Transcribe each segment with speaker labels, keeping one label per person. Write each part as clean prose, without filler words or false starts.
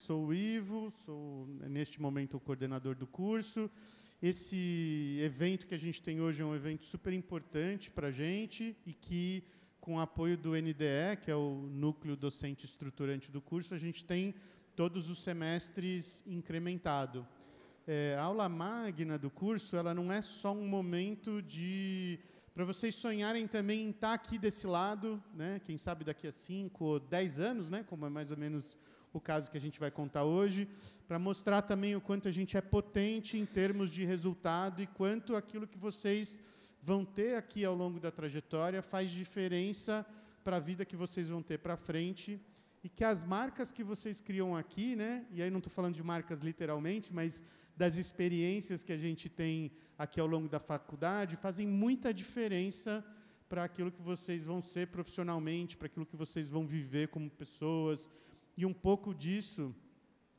Speaker 1: Sou o Ivo, sou, neste momento, o coordenador do curso. Esse evento que a gente tem hoje é um evento super importante para a gente e que, com o apoio do NDE, que é o Núcleo Docente Estruturante do curso, a gente tem todos os semestres incrementado. A aula magna do curso, ela não é só um momento para vocês sonharem também em estar aqui desse lado, né? Quem sabe daqui a 5 ou 10 anos, né? Como é mais ou menos o caso que a gente vai contar hoje, para mostrar também o quanto a gente é potente em termos de resultado e quanto aquilo que vocês vão ter aqui ao longo da trajetória faz diferença para a vida que vocês vão ter para frente, e que as marcas que vocês criam aqui, né, e aí não estou falando de marcas literalmente, mas das experiências que a gente tem aqui ao longo da faculdade, fazem muita diferença para aquilo que vocês vão ser profissionalmente, para aquilo que vocês vão viver como pessoas. E um pouco disso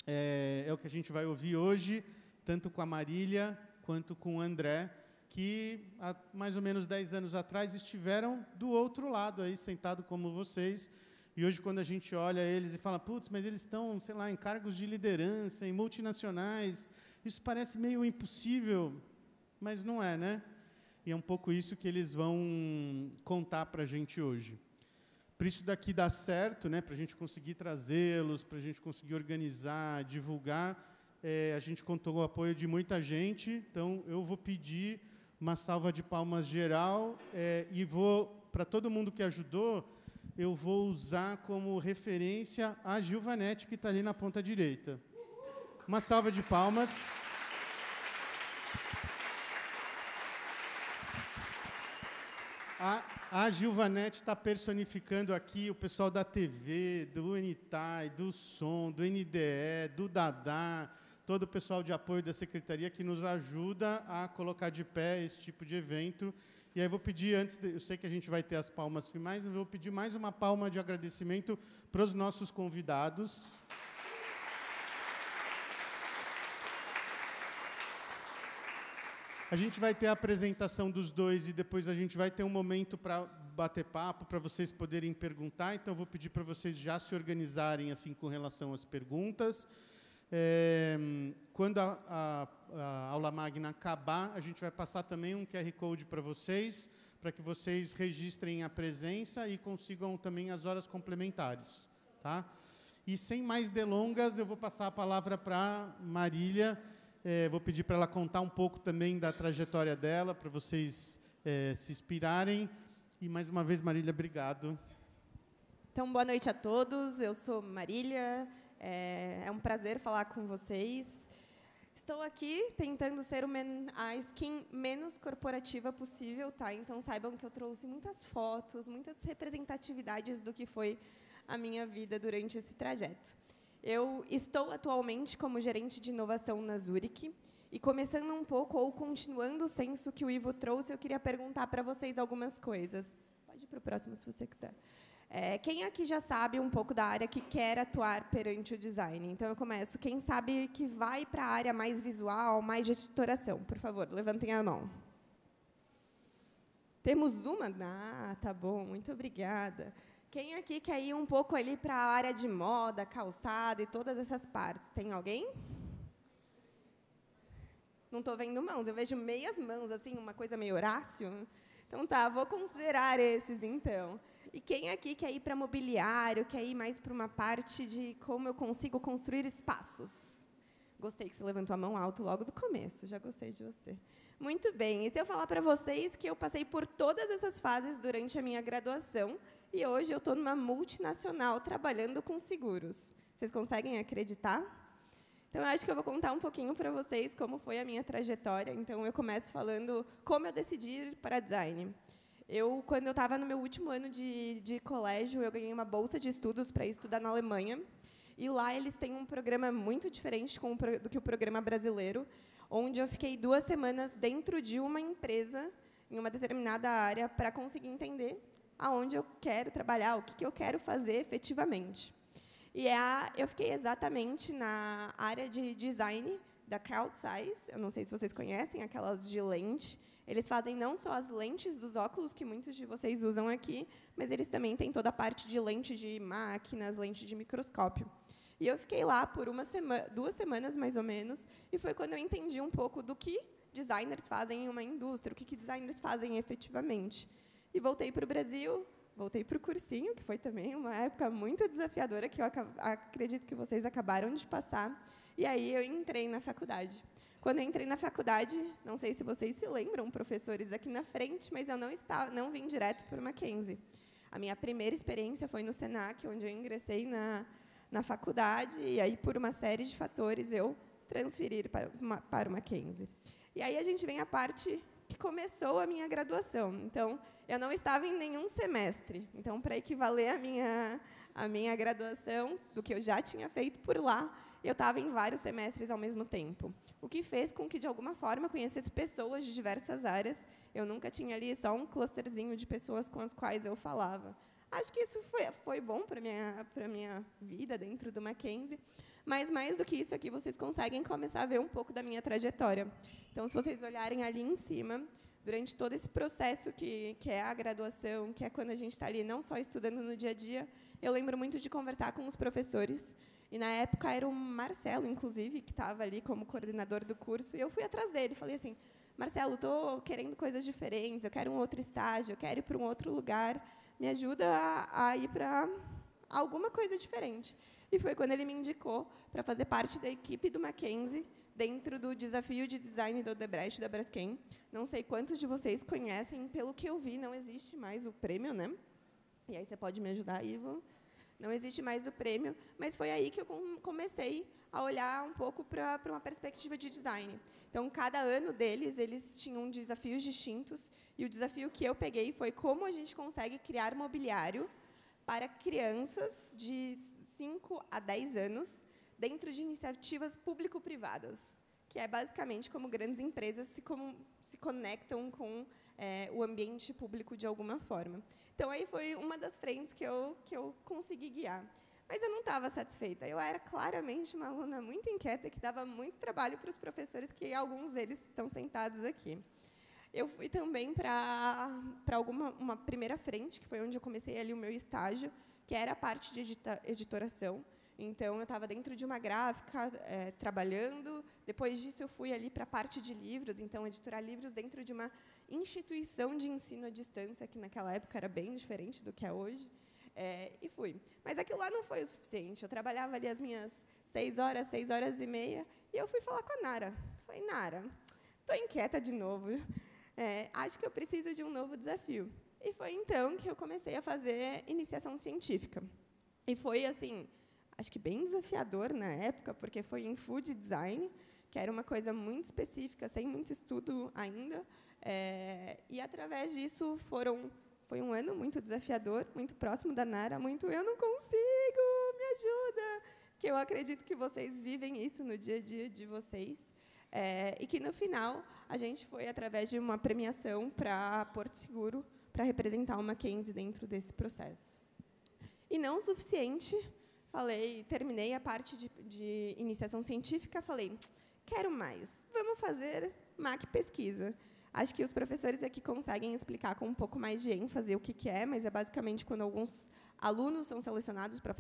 Speaker 1: é o que a gente vai ouvir hoje, tanto com a Marília quanto com o André, que há mais ou menos 10 anos atrás estiveram do outro lado, aí, sentado como vocês. E hoje, quando a gente olha eles e fala, putz, mas eles estão, sei lá, em cargos de liderança, em multinacionais, isso parece meio impossível, mas não é, né? E é um pouco isso que eles vão contar para a gente hoje. Para isso daqui dar certo, né, para a gente conseguir trazê-los, para a gente conseguir organizar, divulgar, a gente contou com o apoio de muita gente. Então, eu vou pedir uma salva de palmas geral e vou, para todo mundo que ajudou, eu vou usar como referência a Gilvanete, que está ali na ponta direita. Uma salva de palmas. A Gilvanete está personificando aqui o pessoal da TV, do Unitai, do Som, do NDE, do Dadá, todo o pessoal de apoio da Secretaria que nos ajuda a colocar de pé esse tipo de evento. E aí eu vou pedir, eu sei que a gente vai ter as palmas finais, eu vou pedir mais uma palma de agradecimento para os nossos convidados. A gente vai ter a apresentação dos dois e depois a gente vai ter um momento para bater papo, para vocês poderem perguntar. Então, eu vou pedir para vocês já se organizarem assim, com relação às perguntas. Quando a aula magna acabar, a gente vai passar também um QR Code para vocês, para que vocês registrem a presença e consigam também as horas complementares. Tá? E, sem mais delongas, eu vou passar a palavra para Marília. Vou pedir para ela contar um pouco também da trajetória dela, para vocês se inspirarem. E, mais uma vez, Marília, obrigado.
Speaker 2: Então, boa noite a todos. Eu sou Marília. É um prazer falar com vocês. Estou aqui tentando ser a skin menos corporativa possível, tá? Então, saibam que eu trouxe muitas fotos, muitas representatividades do que foi a minha vida durante esse trajeto. Eu estou atualmente como gerente de inovação na Zurich, e começando um pouco, ou continuando o senso que o Ivo trouxe, eu queria perguntar para vocês algumas coisas. Pode ir para o próximo, se você quiser. Quem aqui já sabe um pouco da área que quer atuar perante o design? Então, eu começo. Quem sabe que vai para a área mais visual, mais de editoração? Por favor, levantem a mão. Temos uma? Ah, tá bom, muito obrigada. Quem aqui quer ir um pouco ali para a área de moda, calçado e todas essas partes? Tem alguém? Não estou vendo mãos, eu vejo meias mãos, assim, uma coisa meio Horácio. Então, tá, vou considerar esses, então. E quem aqui quer ir para mobiliário, quer ir mais para uma parte de como eu consigo construir espaços? Gostei que você levantou a mão alto logo do começo, já gostei de você. Muito bem, e se eu falar para vocês que eu passei por todas essas fases durante a minha graduação, e hoje eu estou numa multinacional trabalhando com seguros. Vocês conseguem acreditar? Então, eu acho que eu vou contar um pouquinho para vocês como foi a minha trajetória. Então, eu começo falando como eu decidi ir para design. Quando eu estava no meu último ano de colégio, eu ganhei uma bolsa de estudos para estudar na Alemanha. E lá eles têm um programa muito diferente do que o programa brasileiro, onde eu fiquei 2 semanas dentro de uma empresa, em uma determinada área, para conseguir entender aonde eu quero trabalhar, o que eu quero fazer efetivamente. E eu fiquei exatamente na área de design da CrowdSize. Eu não sei se vocês conhecem, aquelas de lente. Eles fazem não só as lentes dos óculos, que muitos de vocês usam aqui, mas eles também têm toda a parte de lente de máquinas, lente de microscópio. E eu fiquei lá por 2 semanas, mais ou menos, e foi quando eu entendi um pouco do que designers fazem em uma indústria, o que designers fazem efetivamente. E voltei para o Brasil, voltei para o cursinho, que foi também uma época muito desafiadora, que eu acredito que vocês acabaram de passar, e aí eu entrei na faculdade. Quando eu entrei na faculdade, não sei se vocês se lembram, professores aqui na frente, mas eu não vim direto para o Mackenzie. A minha primeira experiência foi no Senac, onde eu ingressei na faculdade, e aí, por uma série de fatores, eu transferi para o Mackenzie. E aí a gente vem à parte que começou a minha graduação. Então, eu não estava em nenhum semestre. Então, para equivaler a minha graduação, do que eu já tinha feito por lá, eu estava em vários semestres ao mesmo tempo. O que fez com que, de alguma forma, conhecesse pessoas de diversas áreas. Eu nunca tinha ali só um clusterzinho de pessoas com as quais eu falava. Acho que isso foi bom para a minha vida dentro do Mackenzie, mas, mais do que isso, aqui vocês conseguem começar a ver um pouco da minha trajetória. Então, se vocês olharem ali em cima, durante todo esse processo que é a graduação, que é quando a gente está ali não só estudando no dia a dia, eu lembro muito de conversar com os professores, e, na época, era o Marcelo, inclusive, que estava ali como coordenador do curso, e eu fui atrás dele, falei assim, Marcelo, estou querendo coisas diferentes, eu quero um outro estágio, eu quero ir para um outro lugar, me ajuda a ir para alguma coisa diferente. E foi quando ele me indicou para fazer parte da equipe do Mackenzie, dentro do desafio de design do Odebrecht da Braskem. Não sei quantos de vocês conhecem, pelo que eu vi, não existe mais o prêmio, né? E aí você pode me ajudar, Ivo? Não existe mais o prêmio, mas foi aí que eu comecei a olhar um pouco para uma perspectiva de design. Então, cada ano deles, eles tinham desafios distintos, e o desafio que eu peguei foi como a gente consegue criar mobiliário para crianças de 5 a 10 anos, dentro de iniciativas público-privadas, que é basicamente como grandes empresas se conectam com o ambiente público de alguma forma. Então, aí foi uma das frentes que eu consegui guiar. Mas eu não estava satisfeita. Eu era claramente uma aluna muito inquieta, que dava muito trabalho para os professores, que alguns deles estão sentados aqui. Eu fui também para uma primeira frente, que foi onde eu comecei ali o meu estágio, que era a parte de editoração. Então, eu estava dentro de uma gráfica, trabalhando. Depois disso, eu fui ali para a parte de livros, então, editorar livros dentro de uma instituição de ensino à distância, que naquela época era bem diferente do que é hoje. E fui. Mas aquilo lá não foi o suficiente. Eu trabalhava ali as minhas 6 horas e meia, e eu fui falar com a Nara. Falei, Nara, estou inquieta de novo. Acho que eu preciso de um novo desafio. E foi então que eu comecei a fazer iniciação científica. E foi, assim, acho que bem desafiador na época, porque foi em food design, que era uma coisa muito específica, sem muito estudo ainda. E, através disso, foi um ano muito desafiador, muito próximo da Nara, muito eu não consigo, me ajuda, que eu acredito que vocês vivem isso no dia a dia de vocês. E que, no final, a gente foi através de uma premiação para Porto Seguro, para representar o Mackenzie dentro desse processo. E não o suficiente, terminei a parte de iniciação científica, falei, quero mais, vamos fazer Mac Pesquisa. Acho que os professores aqui conseguem explicar com um pouco mais de ênfase o que é, mas é basicamente quando alguns alunos são selecionados para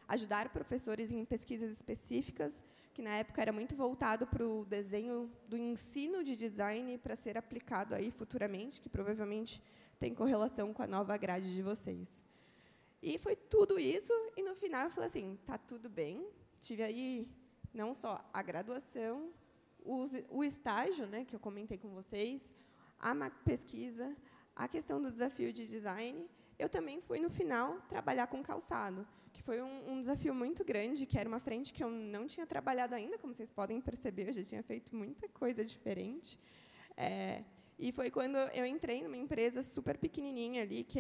Speaker 2: ajudar professores em pesquisas específicas, que na época era muito voltado para o desenho do ensino de design para ser aplicado aí futuramente, que provavelmente tem correlação com a nova grade de vocês. E foi tudo isso, e no final eu falei assim, tá tudo bem, tive aí não só a graduação, o estágio, né, que eu comentei com vocês, a pesquisa, a questão do desafio de design. Eu também fui, no final, trabalhar com calçado, que foi um desafio muito grande, que era uma frente que eu não tinha trabalhado ainda, como vocês podem perceber, eu já tinha feito muita coisa diferente. E foi quando eu entrei numa empresa super pequenininha ali, que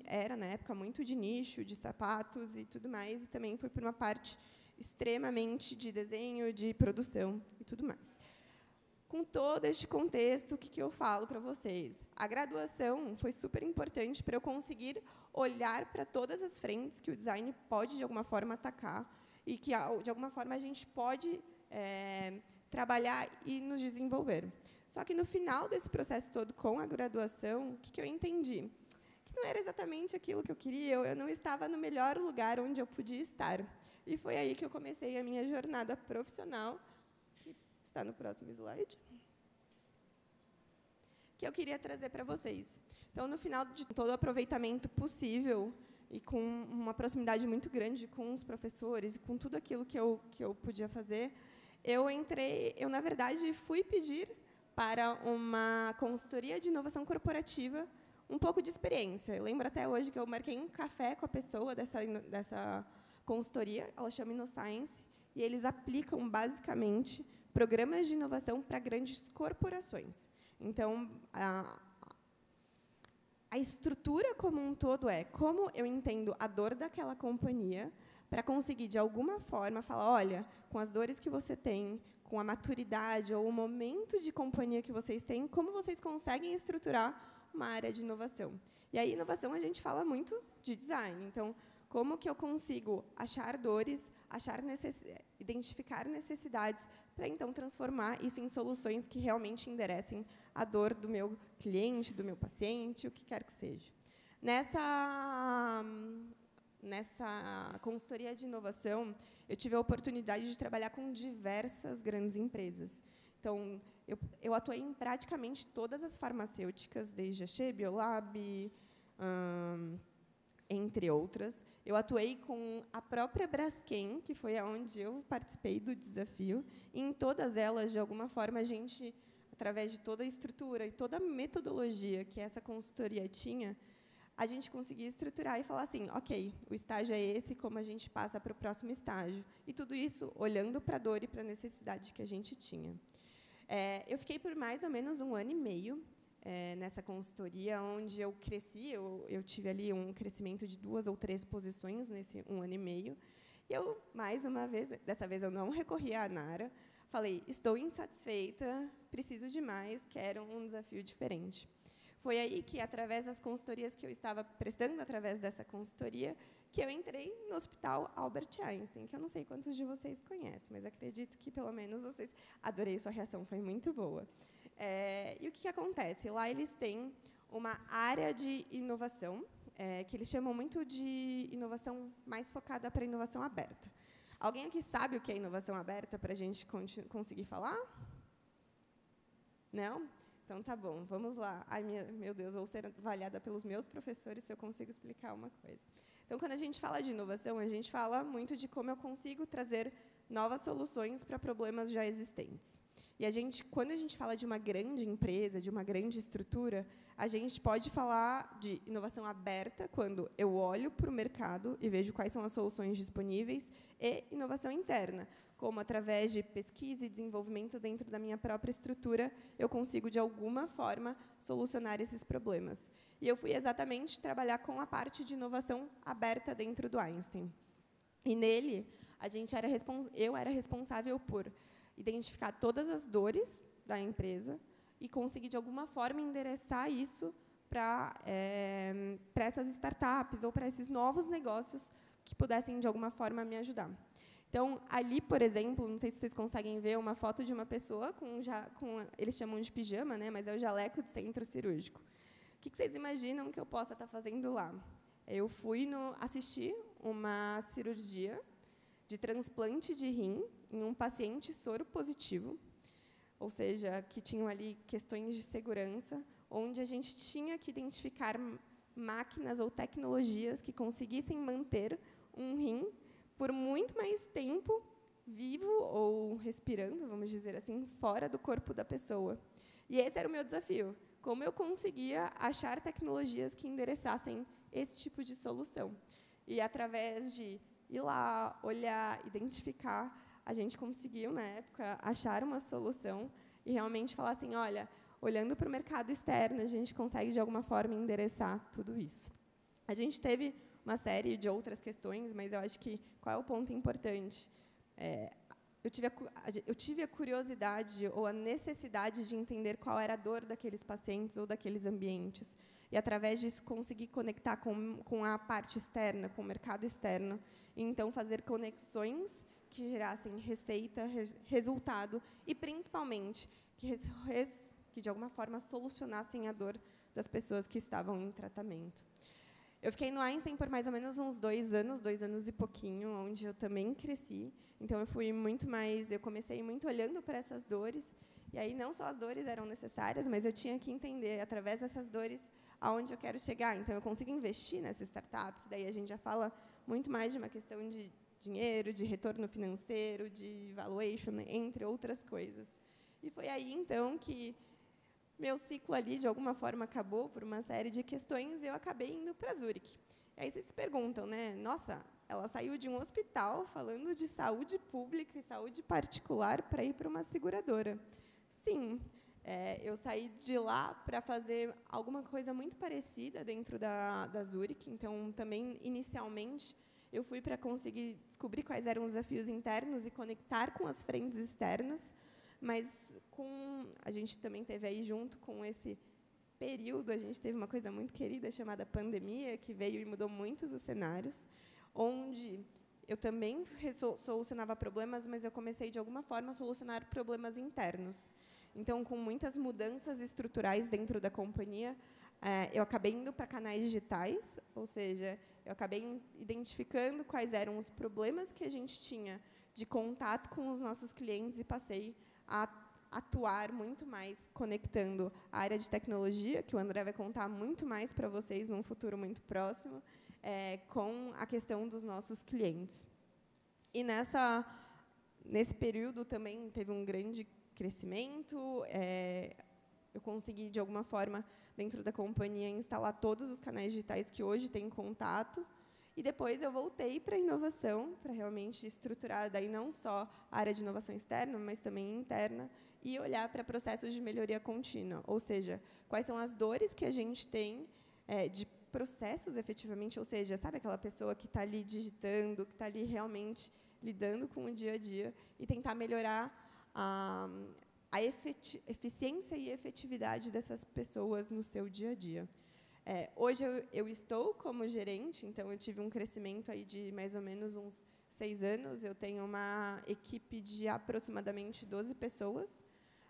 Speaker 2: era, na época, muito de nicho, de sapatos e tudo mais, e também fui para uma parte extremamente de desenho, de produção e tudo mais. Com todo este contexto, o que eu falo para vocês? A graduação foi super importante para eu conseguir olhar para todas as frentes que o design pode, de alguma forma, atacar e que, de alguma forma, a gente pode trabalhar e nos desenvolver. Só que, no final desse processo todo, com a graduação, o que eu entendi? Que não era exatamente aquilo que eu queria, eu não estava no melhor lugar onde eu podia estar. E foi aí que eu comecei a minha jornada profissional, que está no próximo slide, que eu queria trazer para vocês. Então, no final de todo o aproveitamento possível e com uma proximidade muito grande com os professores, e com tudo aquilo que eu podia fazer, eu, na verdade, fui pedir para uma consultoria de inovação corporativa um pouco de experiência. Eu lembro até hoje que eu marquei um café com a pessoa dessa consultoria, ela chama InnoScience, e eles aplicam, basicamente, programas de inovação para grandes corporações. Então, a estrutura como um todo é como eu entendo a dor daquela companhia para conseguir, de alguma forma, falar, olha, com as dores que você tem, com a maturidade ou o momento de companhia que vocês têm, como vocês conseguem estruturar uma área de inovação. E aí, inovação, a gente fala muito de design. Então, como que eu consigo achar dores, identificar necessidades, para, então, transformar isso em soluções que realmente enderecem a dor do meu cliente, do meu paciente, o que quer que seja. Nessa consultoria de inovação, eu tive a oportunidade de trabalhar com diversas grandes empresas. Então, eu atuei em praticamente todas as farmacêuticas, desde a Shea, Biolab, entre outras. Eu atuei com a própria Braskem, que foi onde eu participei do desafio, e em todas elas, de alguma forma, a gente, através de toda a estrutura e toda a metodologia que essa consultoria tinha, a gente conseguia estruturar e falar assim, ok, o estágio é esse, como a gente passa para o próximo estágio. E tudo isso olhando para a dor e para a necessidade que a gente tinha. Eu fiquei por mais ou menos 1 ano e meio nessa consultoria, onde eu cresci, eu tive ali um crescimento de 2 ou 3 posições nesse 1 ano e meio. E eu, mais uma vez, dessa vez eu não recorri à Nara, falei, estou insatisfeita, preciso de mais, quero um desafio diferente. Foi aí que, através das consultorias que eu estava prestando, através dessa consultoria, que eu entrei no Hospital Albert Einstein, que eu não sei quantos de vocês conhecem, mas acredito que, pelo menos, vocês... Adorei sua reação, foi muito boa. E o que acontece? Lá eles têm uma área de inovação, que eles chamam muito de inovação mais focada para inovação aberta. Alguém aqui sabe o que é inovação aberta, para a gente conseguir falar? Não? Então, tá bom, vamos lá. Ai, meu Deus, vou ser avaliada pelos meus professores se eu consigo explicar uma coisa. Então, quando a gente fala de inovação, a gente fala muito de como eu consigo trazer novas soluções para problemas já existentes. E quando a gente fala de uma grande empresa, de uma grande estrutura, a gente pode falar de inovação aberta, quando eu olho para o mercado e vejo quais são as soluções disponíveis, e inovação interna, como, através de pesquisa e desenvolvimento dentro da minha própria estrutura, eu consigo, de alguma forma, solucionar esses problemas. E eu fui exatamente trabalhar com a parte de inovação aberta dentro do Einstein. E nele, eu era responsável por identificar todas as dores da empresa e conseguir, de alguma forma, endereçar isso para essas startups ou para esses novos negócios que pudessem, de alguma forma, me ajudar. Então, ali, por exemplo, não sei se vocês conseguem ver uma foto de uma pessoa eles chamam de pijama, né, mas é o jaleco de centro cirúrgico. O que vocês imaginam que eu possa estar fazendo lá? Eu fui assistir uma cirurgia de transplante de rim em um paciente soro positivo, ou seja, que tinham ali questões de segurança, onde a gente tinha que identificar máquinas ou tecnologias que conseguissem manter um rim por muito mais tempo vivo ou respirando, vamos dizer assim, fora do corpo da pessoa. E esse era o meu desafio, como eu conseguia achar tecnologias que endereçassem esse tipo de solução. E, através de ir lá, olhar, identificar, a gente conseguiu, na época, achar uma solução e realmente falar assim, olha, olhando para o mercado externo, a gente consegue, de alguma forma, endereçar tudo isso. A gente teve uma série de outras questões, mas eu acho que qual é o ponto importante? Eu tive a curiosidade ou a necessidade de entender qual era a dor daqueles pacientes ou daqueles ambientes. E, através disso, conseguir conectar com a parte externa, com o mercado externo, e, então, fazer conexões que gerassem receita, resultado, e, principalmente, que, de alguma forma, solucionassem a dor das pessoas que estavam em tratamento. Eu fiquei no Einstein por mais ou menos uns 2 anos e pouquinho, onde eu também cresci. Então, eu comecei muito olhando para essas dores, e aí não só as dores eram necessárias, mas eu tinha que entender, através dessas dores, aonde eu quero chegar. Então, eu consigo investir nessa startup, que daí a gente já fala muito mais de uma questão de dinheiro, de retorno financeiro, de valuation, entre outras coisas. E foi aí, então, que meu ciclo ali, de alguma forma, acabou por uma série de questões, e eu acabei indo para Zurich. E aí vocês se perguntam, né? Nossa, ela saiu de um hospital falando de saúde pública e saúde particular para ir para uma seguradora. Sim, eu saí de lá para fazer alguma coisa muito parecida dentro da Zurich. Então, também, inicialmente, eu fui para conseguir descobrir quais eram os desafios internos e conectar com as frentes externas, mas a gente também teve aí, junto com esse período, a gente teve uma coisa muito querida chamada pandemia, que veio e mudou muitos os cenários, onde eu também solucionava problemas, mas eu comecei, de alguma forma, a solucionar problemas internos. Então, com muitas mudanças estruturais dentro da companhia, eu acabei indo para canais digitais, ou seja, eu acabei identificando quais eram os problemas que a gente tinha de contato com os nossos clientes e passei a atuar muito mais conectando a área de tecnologia, que o André vai contar muito mais para vocês num futuro muito próximo, com a questão dos nossos clientes. E nesse período também teve um grande crescimento, eu consegui, de alguma forma, dentro da companhia, instalar todos os canais digitais que hoje têm contato, e depois eu voltei para a inovação, para realmente estruturar daí não só a área de inovação externa, mas também interna, e olhar para processos de melhoria contínua, ou seja, quais são as dores que a gente tem de processos, efetivamente, ou seja, sabe aquela pessoa que está ali digitando, que está ali realmente lidando com o dia a dia, e tentar melhorar a eficiência e efetividade dessas pessoas no seu dia a dia. Hoje eu estou como gerente, então eu tive um crescimento aí de mais ou menos uns 6 anos. Eu tenho uma equipe de aproximadamente 12 pessoas,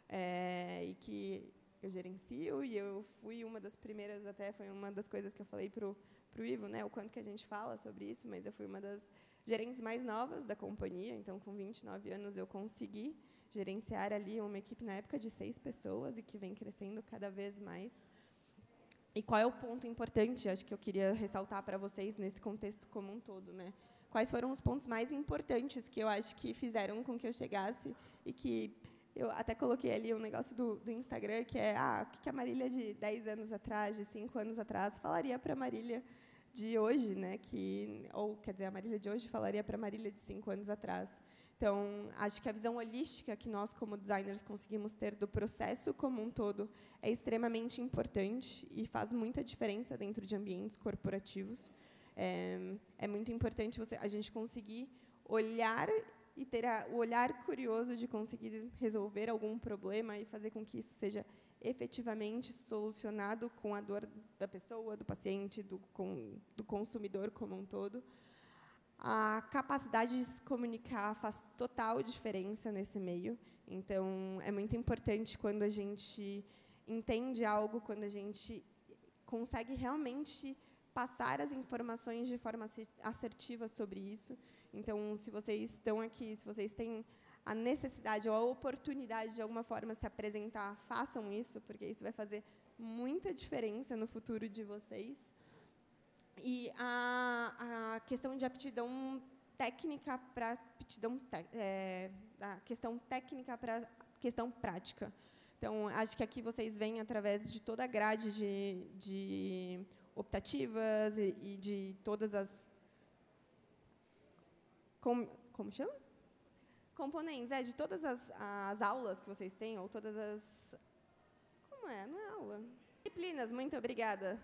Speaker 2: e que eu gerencio, e eu fui uma das primeiras, até foi uma das coisas que eu falei para o Ivo, né, o quanto que a gente fala sobre isso, mas eu fui uma das gerentes mais novas da companhia, então, com 29 anos, eu consegui gerenciar ali uma equipe, na época, de 6 pessoas, e que vem crescendo cada vez mais. E qual é o ponto importante, acho que eu queria ressaltar para vocês, nesse contexto como um todo, né? Quais foram os pontos mais importantes que eu acho que fizeram com que eu chegasse, e que eu até coloquei ali um negócio do Instagram, que é o que a Marília de 10 anos atrás, de 5 anos atrás, falaria para a Marília de hoje, né? Ou, quer dizer, a Marília de hoje falaria para a Marília de 5 anos atrás. Então, acho que a visão holística que nós, como designers, conseguimos ter do processo como um todo é extremamente importante e faz muita diferença dentro de ambientes corporativos. É muito importante a gente conseguir olhar e ter o olhar curioso de conseguir resolver algum problema e fazer com que isso seja efetivamente solucionado com a dor da pessoa, do paciente, do consumidor como um todo. A capacidade de se comunicar faz total diferença nesse meio. Então, é muito importante quando a gente entende algo, quando a gente consegue realmente passar as informações de forma assertiva sobre isso. Então, se vocês estão aqui, se vocês têm a necessidade ou a oportunidade de alguma forma se apresentar, façam isso, porque isso vai fazer muita diferença no futuro de vocês. E a questão de aptidão técnica para questão técnica para questão prática. Então, acho que aqui vocês veem, através de toda a grade de optativas e de todas as... Como chama? Componentes, de todas as aulas que vocês têm, ou todas as... Como é? Não é aula. Disciplinas, muito obrigada.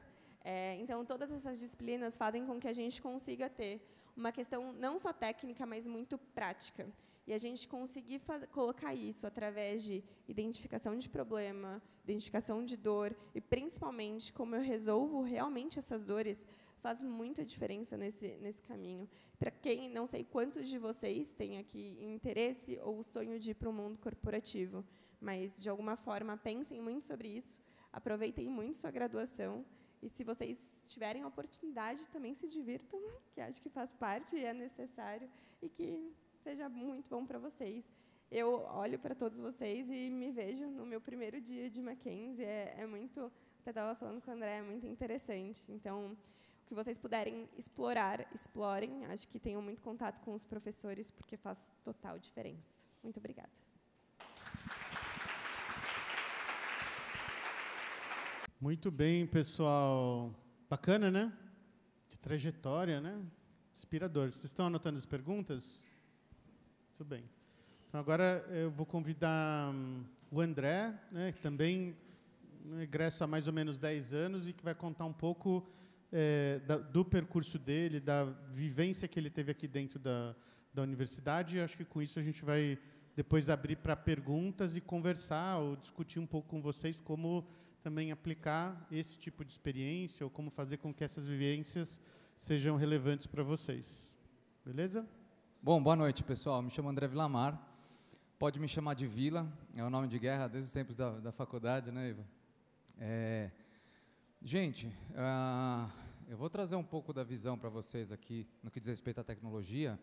Speaker 2: Então, todas essas disciplinas fazem com que a gente consiga ter uma questão não só técnica, mas muito prática. E a gente conseguir colocar isso através de identificação de problema, identificação de dor, e, principalmente, como eu resolvo realmente essas dores, faz muita diferença nesse caminho. Para quem, não sei quantos de vocês têm aqui interesse ou o sonho de ir para o mundo corporativo, mas, de alguma forma, pensem muito sobre isso, aproveitem muito sua graduação E se vocês tiverem a oportunidade, também se divirtam, que acho que faz parte e é necessário, e que seja muito bom para vocês. Eu olho para todos vocês e me vejo no meu primeiro dia de Mackenzie. É muito, até estava falando com o André, é muito interessante. Então, o que vocês puderem explorar, explorem. Acho que tenham muito contato com os professores, porque faz total diferença. Muito obrigada.
Speaker 1: Muito bem, pessoal. Bacana, né? De trajetória, né? Inspirador. Vocês estão anotando as perguntas? Muito bem. Então, agora eu vou convidar o André, né, que também egresso há mais ou menos 10 anos e que vai contar um pouco do percurso dele, da vivência que ele teve aqui dentro da universidade. E acho que com isso a gente vai depois abrir para perguntas e conversar ou discutir um pouco com vocês como também aplicar esse tipo de experiência ou como fazer com que essas vivências sejam relevantes para vocês. Beleza?
Speaker 3: Bom, boa noite, pessoal. Me chamo André Vilamar. Pode me chamar de Vila, é o nome de guerra desde os tempos da faculdade, né, Iva? Gente, eu vou trazer um pouco da visão para vocês aqui no que diz respeito à tecnologia,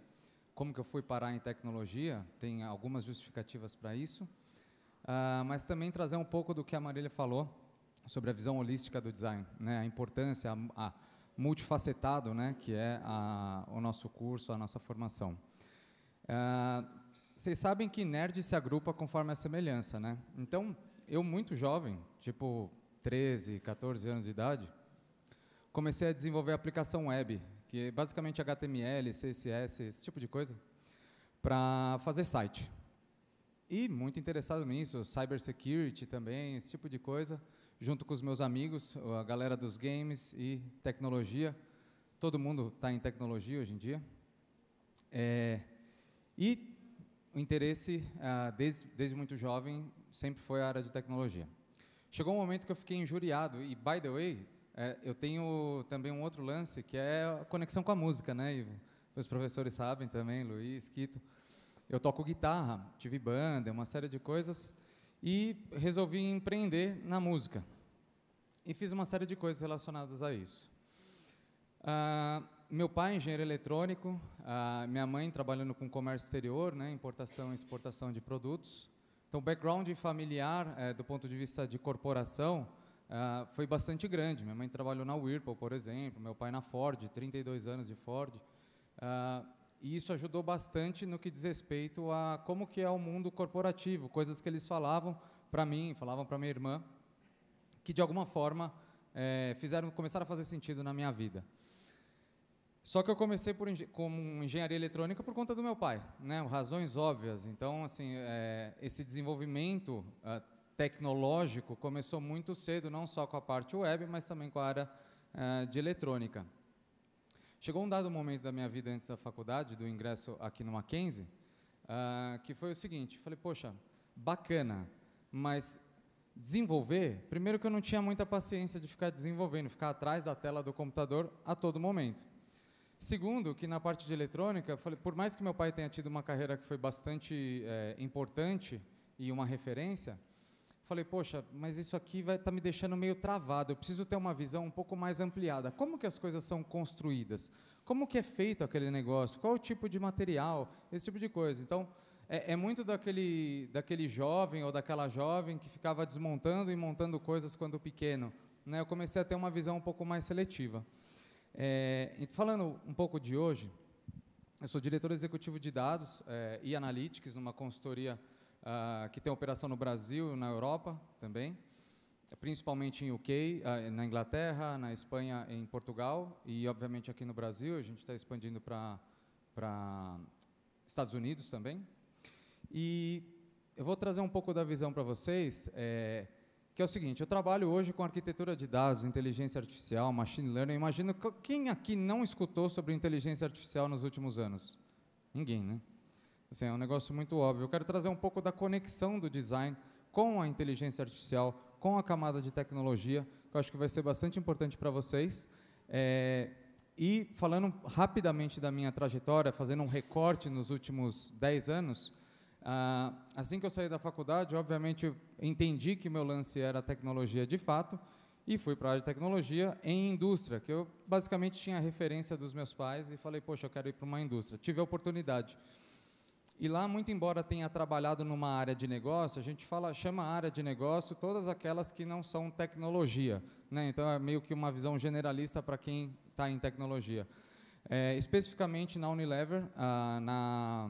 Speaker 3: como que eu fui parar em tecnologia, tem algumas justificativas para isso, mas também trazer um pouco do que a Marília falou sobre a visão holística do design, né, a importância, a multifacetado, né, que é o nosso curso, a nossa formação. Vocês sabem que nerd se agrupa conforme a semelhança, né? Então, eu muito jovem, tipo 13, 14 anos de idade, comecei a desenvolver a aplicação web, que é basicamente HTML, CSS, esse tipo de coisa, para fazer site. E muito interessado nisso, cybersecurity também, esse tipo de coisa, junto com os meus amigos, a galera dos games e tecnologia. Todo mundo está em tecnologia hoje em dia. E o interesse, desde muito jovem, sempre foi a área de tecnologia. Chegou um momento que eu fiquei injuriado, e, by the way, eu tenho também um outro lance, que é a conexão com a música, né, Ivo? Os professores sabem também, Luiz, Quito. Eu toco guitarra, tive banda, uma série de coisas, e resolvi empreender na música. E fiz uma série de coisas relacionadas a isso. Meu pai, engenheiro eletrônico, minha mãe trabalhando com comércio exterior, né, importação e exportação de produtos. Então, o background familiar, do ponto de vista de corporação, foi bastante grande. Minha mãe trabalhou na Whirlpool, por exemplo, meu pai na Ford, 32 anos de Ford. E isso ajudou bastante no que diz respeito a como que é o mundo corporativo, coisas que eles falavam para mim, falavam para minha irmã, que de alguma forma começaram a fazer sentido na minha vida. Só que eu comecei com engenharia eletrônica por conta do meu pai, né? Razões óbvias. Então, assim, esse desenvolvimento tecnológico começou muito cedo, não só com a parte web, mas também com a área de eletrônica. Chegou um dado momento da minha vida antes da faculdade, do ingresso aqui no Mackenzie, que foi o seguinte: falei, poxa, bacana, mas desenvolver, primeiro que eu não tinha muita paciência de ficar desenvolvendo, ficar atrás da tela do computador a todo momento. Segundo, que na parte de eletrônica, falei, por mais que meu pai tenha tido uma carreira que foi bastante importante e uma referência, falei, poxa, mas isso aqui vai estar me deixando meio travado, eu preciso ter uma visão um pouco mais ampliada. Como que as coisas são construídas? Como que é feito aquele negócio? Qual é o tipo de material? Esse tipo de coisa. Então, é muito daquele jovem ou daquela jovem que ficava desmontando e montando coisas quando pequeno, né? Eu comecei a ter uma visão um pouco mais seletiva. Falando um pouco de hoje, eu sou diretor executivo de dados e analytics numa consultoria que tem operação no Brasil e na Europa também, principalmente em UK, na Inglaterra, na Espanha, em Portugal e, obviamente, aqui no Brasil. A gente está expandindo para Estados Unidos também. E eu vou trazer um pouco da visão para vocês, que é o seguinte: eu trabalho hoje com arquitetura de dados, inteligência artificial, machine learning. Eu imagino quem aqui não escutou sobre inteligência artificial nos últimos anos? Ninguém, né? Assim, é um negócio muito óbvio. Eu quero trazer um pouco da conexão do design com a inteligência artificial, com a camada de tecnologia, que eu acho que vai ser bastante importante para vocês. E falando rapidamente da minha trajetória, fazendo um recorte nos últimos 10 anos, assim que eu saí da faculdade, obviamente, eu entendi que o meu lance era a tecnologia de fato, e fui para a área de tecnologia em indústria, que eu basicamente tinha a referência dos meus pais e falei, poxa, eu quero ir para uma indústria. Tive a oportunidade. E lá, muito embora tenha trabalhado numa área de negócio, a gente chama a área de negócio todas aquelas que não são tecnologia, né? Então, é meio que uma visão generalista para quem está em tecnologia. Especificamente na Unilever, na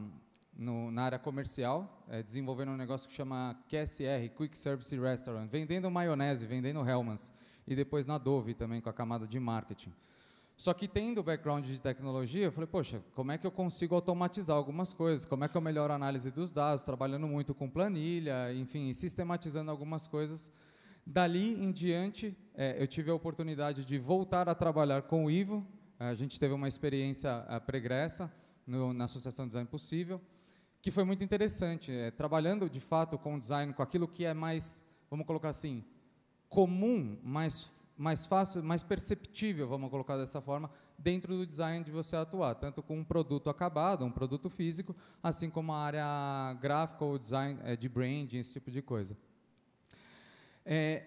Speaker 3: área comercial, desenvolvendo um negócio que chama QSR, Quick Service Restaurant, vendendo maionese, vendendo Hellmann's, e depois na Dove também, com a camada de marketing. Só que tendo o background de tecnologia, eu falei, poxa, como é que eu consigo automatizar algumas coisas? Como é que eu melhoro a análise dos dados, trabalhando muito com planilha, enfim, sistematizando algumas coisas. Dali em diante, eu tive a oportunidade de voltar a trabalhar com o Ivo. A gente teve uma experiência pregressa na Associação Design Possível, que foi muito interessante, trabalhando de fato com o design, com aquilo que é mais, vamos colocar assim, comum, mais fácil, mais perceptível, vamos colocar dessa forma, dentro do design de você atuar, tanto com um produto acabado, um produto físico, assim como a área gráfica ou design de branding, esse tipo de coisa.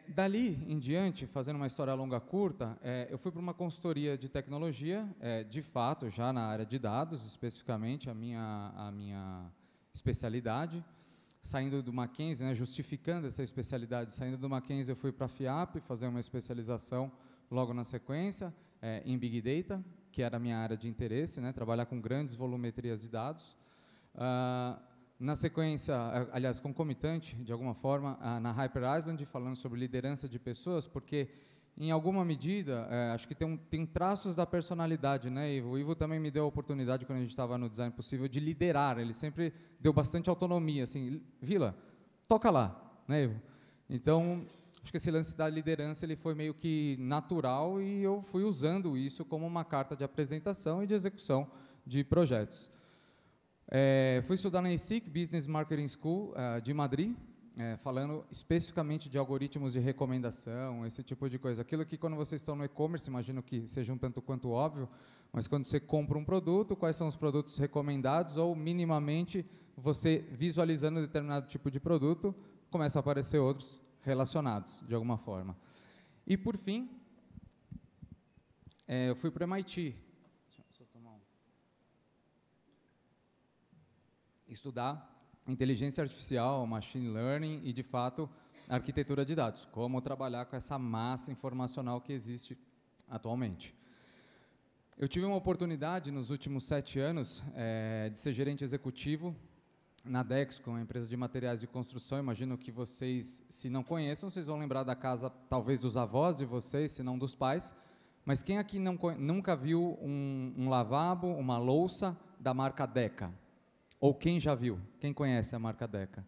Speaker 3: Dali em diante, fazendo uma história longa curta, eu fui para uma consultoria de tecnologia, de fato, já na área de dados, especificamente, a minha especialidade. Saindo do Mackenzie, né, justificando essa especialidade, saindo do Mackenzie, eu fui para a FIAP, fazer uma especialização logo na sequência, em Big Data, que era a minha área de interesse, né, trabalhar com grandes volumetrias de dados. Na sequência, aliás, concomitante, de alguma forma, na Hyper Island, falando sobre liderança de pessoas, porque, em alguma medida, acho que tem traços da personalidade, né, Ivo? O Ivo também me deu a oportunidade, quando a gente estava no Design Possível, de liderar. Ele sempre deu bastante autonomia, assim, Vila, toca lá, né, Ivo? Então, acho que esse lance da liderança ele foi meio que natural e eu fui usando isso como uma carta de apresentação e de execução de projetos. Fui estudar na ESIC, Business Marketing School, de Madrid, falando especificamente de algoritmos de recomendação, esse tipo de coisa. Aquilo que, quando vocês estão no e-commerce, imagino que seja um tanto quanto óbvio, mas quando você compra um produto, quais são os produtos recomendados, ou, minimamente, você visualizando determinado tipo de produto, começam a aparecer outros relacionados, de alguma forma. E, por fim, eu fui para o MIT. Estudar inteligência artificial, machine learning e, de fato, arquitetura de dados. Como trabalhar com essa massa informacional que existe atualmente. Eu tive uma oportunidade, nos últimos 7 anos, de ser gerente executivo na Dexco, uma empresa de materiais de construção. Imagino que vocês, se não conheçam, vocês vão lembrar da casa, talvez, dos avós de vocês, se não dos pais. Mas quem aqui nunca viu um lavabo, uma louça da marca Deca? Ou quem já viu? Quem conhece a marca Deca?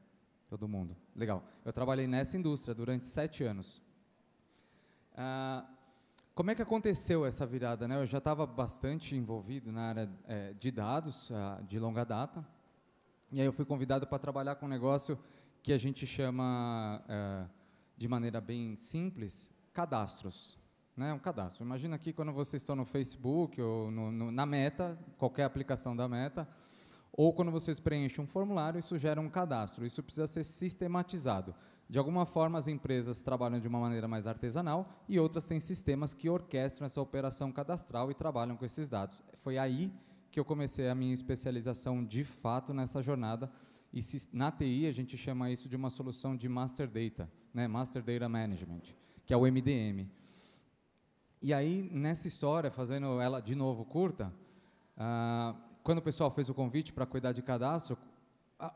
Speaker 3: Todo mundo. Legal. Eu trabalhei nessa indústria durante 7 anos. Como é que aconteceu essa virada, né? Eu já estava bastante envolvido na área de dados, de longa data. E aí eu fui convidado para trabalhar com um negócio que a gente chama, de maneira bem simples, cadastros. Né? Um cadastro. Imagina aqui quando vocês estão no Facebook ou na Meta, qualquer aplicação da Meta, ou quando vocês preenchem um formulário, isso gera um cadastro. Isso precisa ser sistematizado. De alguma forma, as empresas trabalham de uma maneira mais artesanal e outras têm sistemas que orquestram essa operação cadastral e trabalham com esses dados. Foi aí que eu comecei a minha especialização de fato nessa jornada. E na TI, a gente chama isso de uma solução de Master Data, né? Master Data Management, que é o MDM. E aí, nessa história, fazendo ela de novo curta, quando o pessoal fez o convite para cuidar de cadastro,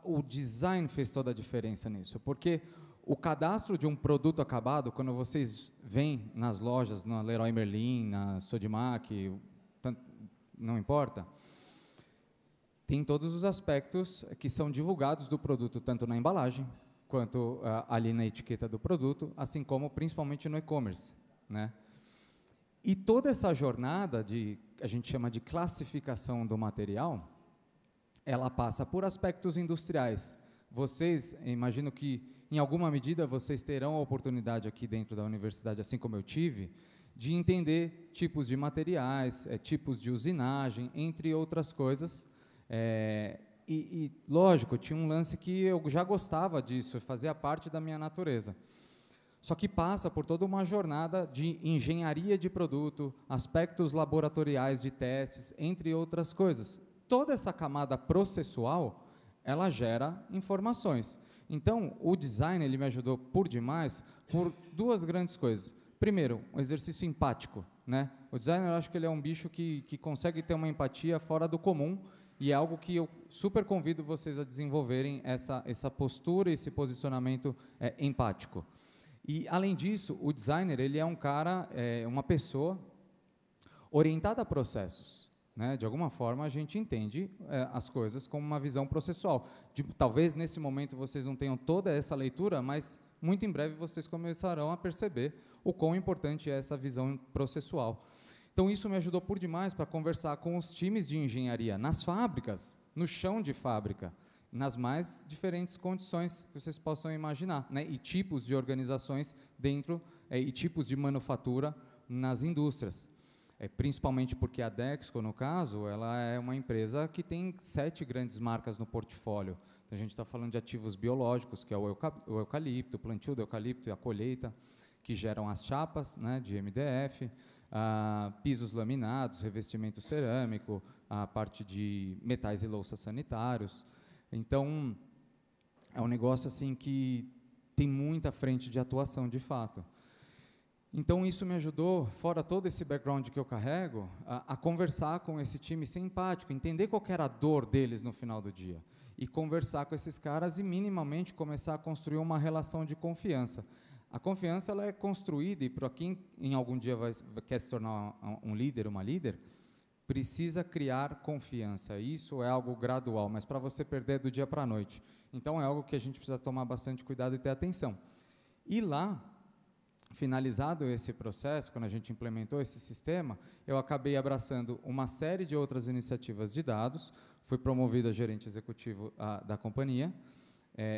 Speaker 3: o design fez toda a diferença nisso, porque o cadastro de um produto acabado, quando vocês veem nas lojas, na Leroy Merlin, na Sodimac, não importa, tem todos os aspectos que são divulgados do produto, tanto na embalagem, quanto ali na etiqueta do produto, assim como principalmente no e-commerce, né? E toda essa jornada a gente chama de classificação do material, ela passa por aspectos industriais. Vocês, imagino que, em alguma medida, vocês terão a oportunidade aqui dentro da universidade, assim como eu tive, de entender tipos de materiais, tipos de usinagem, entre outras coisas. Lógico, tinha um lance que eu já gostava disso, fazia parte da minha natureza. só que passa por toda uma jornada de engenharia de produto, aspectos laboratoriais de testes, entre outras coisas. Toda essa camada processual, ela gera informações. Então, o design ele me ajudou por demais por duas grandes coisas. Primeiro, um exercício empático, né? O designer, eu acho que ele é um bicho que consegue ter uma empatia fora do comum, e é algo que eu super convido vocês a desenvolverem essa postura, esse posicionamento empático. E, além disso, o designer ele é um cara, uma pessoa orientada a processos. Né? De alguma forma, a gente entende as coisas com uma visão processual. Talvez, nesse momento, vocês não tenham toda essa leitura, mas, muito em breve, vocês começarão a perceber o quão importante é essa visão processual. Então, isso me ajudou por demais para conversar com os times de engenharia, nas fábricas, no chão de fábrica, nas mais diferentes condições que vocês possam imaginar, né? E tipos de organizações dentro, e tipos de manufatura nas indústrias. Principalmente porque a Dexco, no caso, ela é uma empresa que tem 7 grandes marcas no portfólio. Então, a gente está falando de ativos biológicos, que é o eucalipto, o plantio do eucalipto e a colheita, que geram as chapas, né, de MDF, pisos laminados, revestimento cerâmico, a parte de metais e louças sanitários. Então, é um negócio assim que tem muita frente de atuação, de fato. Então, isso me ajudou, fora todo esse background que eu carrego, a conversar com esse time ser empático, entender qual era a dor deles no final do dia, e conversar com esses caras e, minimamente, começar a construir uma relação de confiança. A confiança ela é construída, e para quem em algum dia quer se tornar um líder, uma líder, precisa criar confiança. Isso é algo gradual, mas para você perder do dia para a noite. Então, é algo que a gente precisa tomar bastante cuidado e ter atenção. E lá, finalizado esse processo, quando a gente implementou esse sistema, eu acabei abraçando uma série de outras iniciativas de dados, fui promovido a gerente executivo da companhia.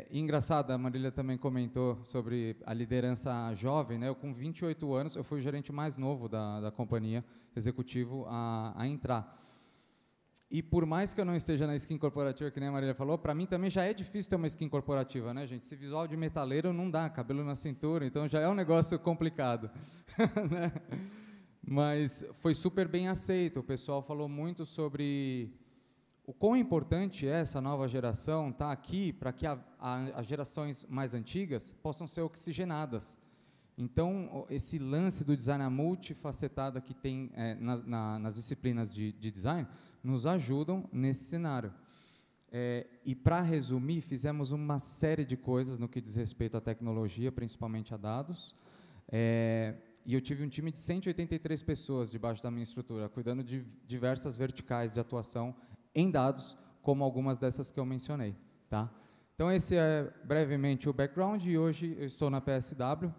Speaker 3: Engraçado, a Marília também comentou sobre a liderança jovem, né? Eu, com 28 anos, eu fui o gerente mais novo da companhia, executivo, a entrar. E por mais que eu não esteja na skin corporativa, que nem a Marília falou, para mim também já é difícil ter uma skin corporativa, né, gente? Esse visual de metaleiro não dá, cabelo na cintura, então já é um negócio complicado. Né? Mas foi super bem aceito, o pessoal falou muito sobre o quão importante é essa nova geração estar aqui para que as gerações mais antigas possam ser oxigenadas. Então, esse lance do design multifacetado que tem nas disciplinas de design, nos ajudam nesse cenário. E, para resumir, fizemos uma série de coisas no que diz respeito à tecnologia, principalmente a dados, e eu tive um time de 183 pessoas debaixo da minha estrutura, cuidando de diversas verticais de atuação em dados, como algumas dessas que eu mencionei. Tá? Então, esse é, brevemente, o background, e hoje eu estou na PSW,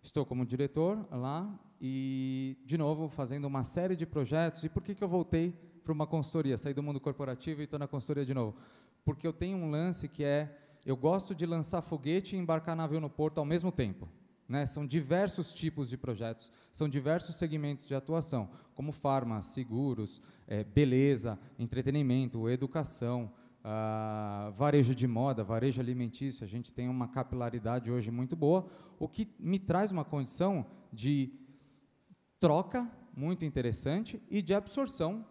Speaker 3: estou como diretor lá, e, de novo, fazendo uma série de projetos. E por que eu voltei para uma consultoria? Saí do mundo corporativo e estou na consultoria de novo. Porque eu tenho um lance que eu gosto de lançar foguete e embarcar navio no porto ao mesmo tempo. Né? São diversos tipos de projetos, são diversos segmentos de atuação, como farma, seguros, beleza, entretenimento, educação, varejo de moda, varejo alimentício. A gente tem uma capilaridade hoje muito boa, o que me traz uma condição de troca muito interessante e de absorção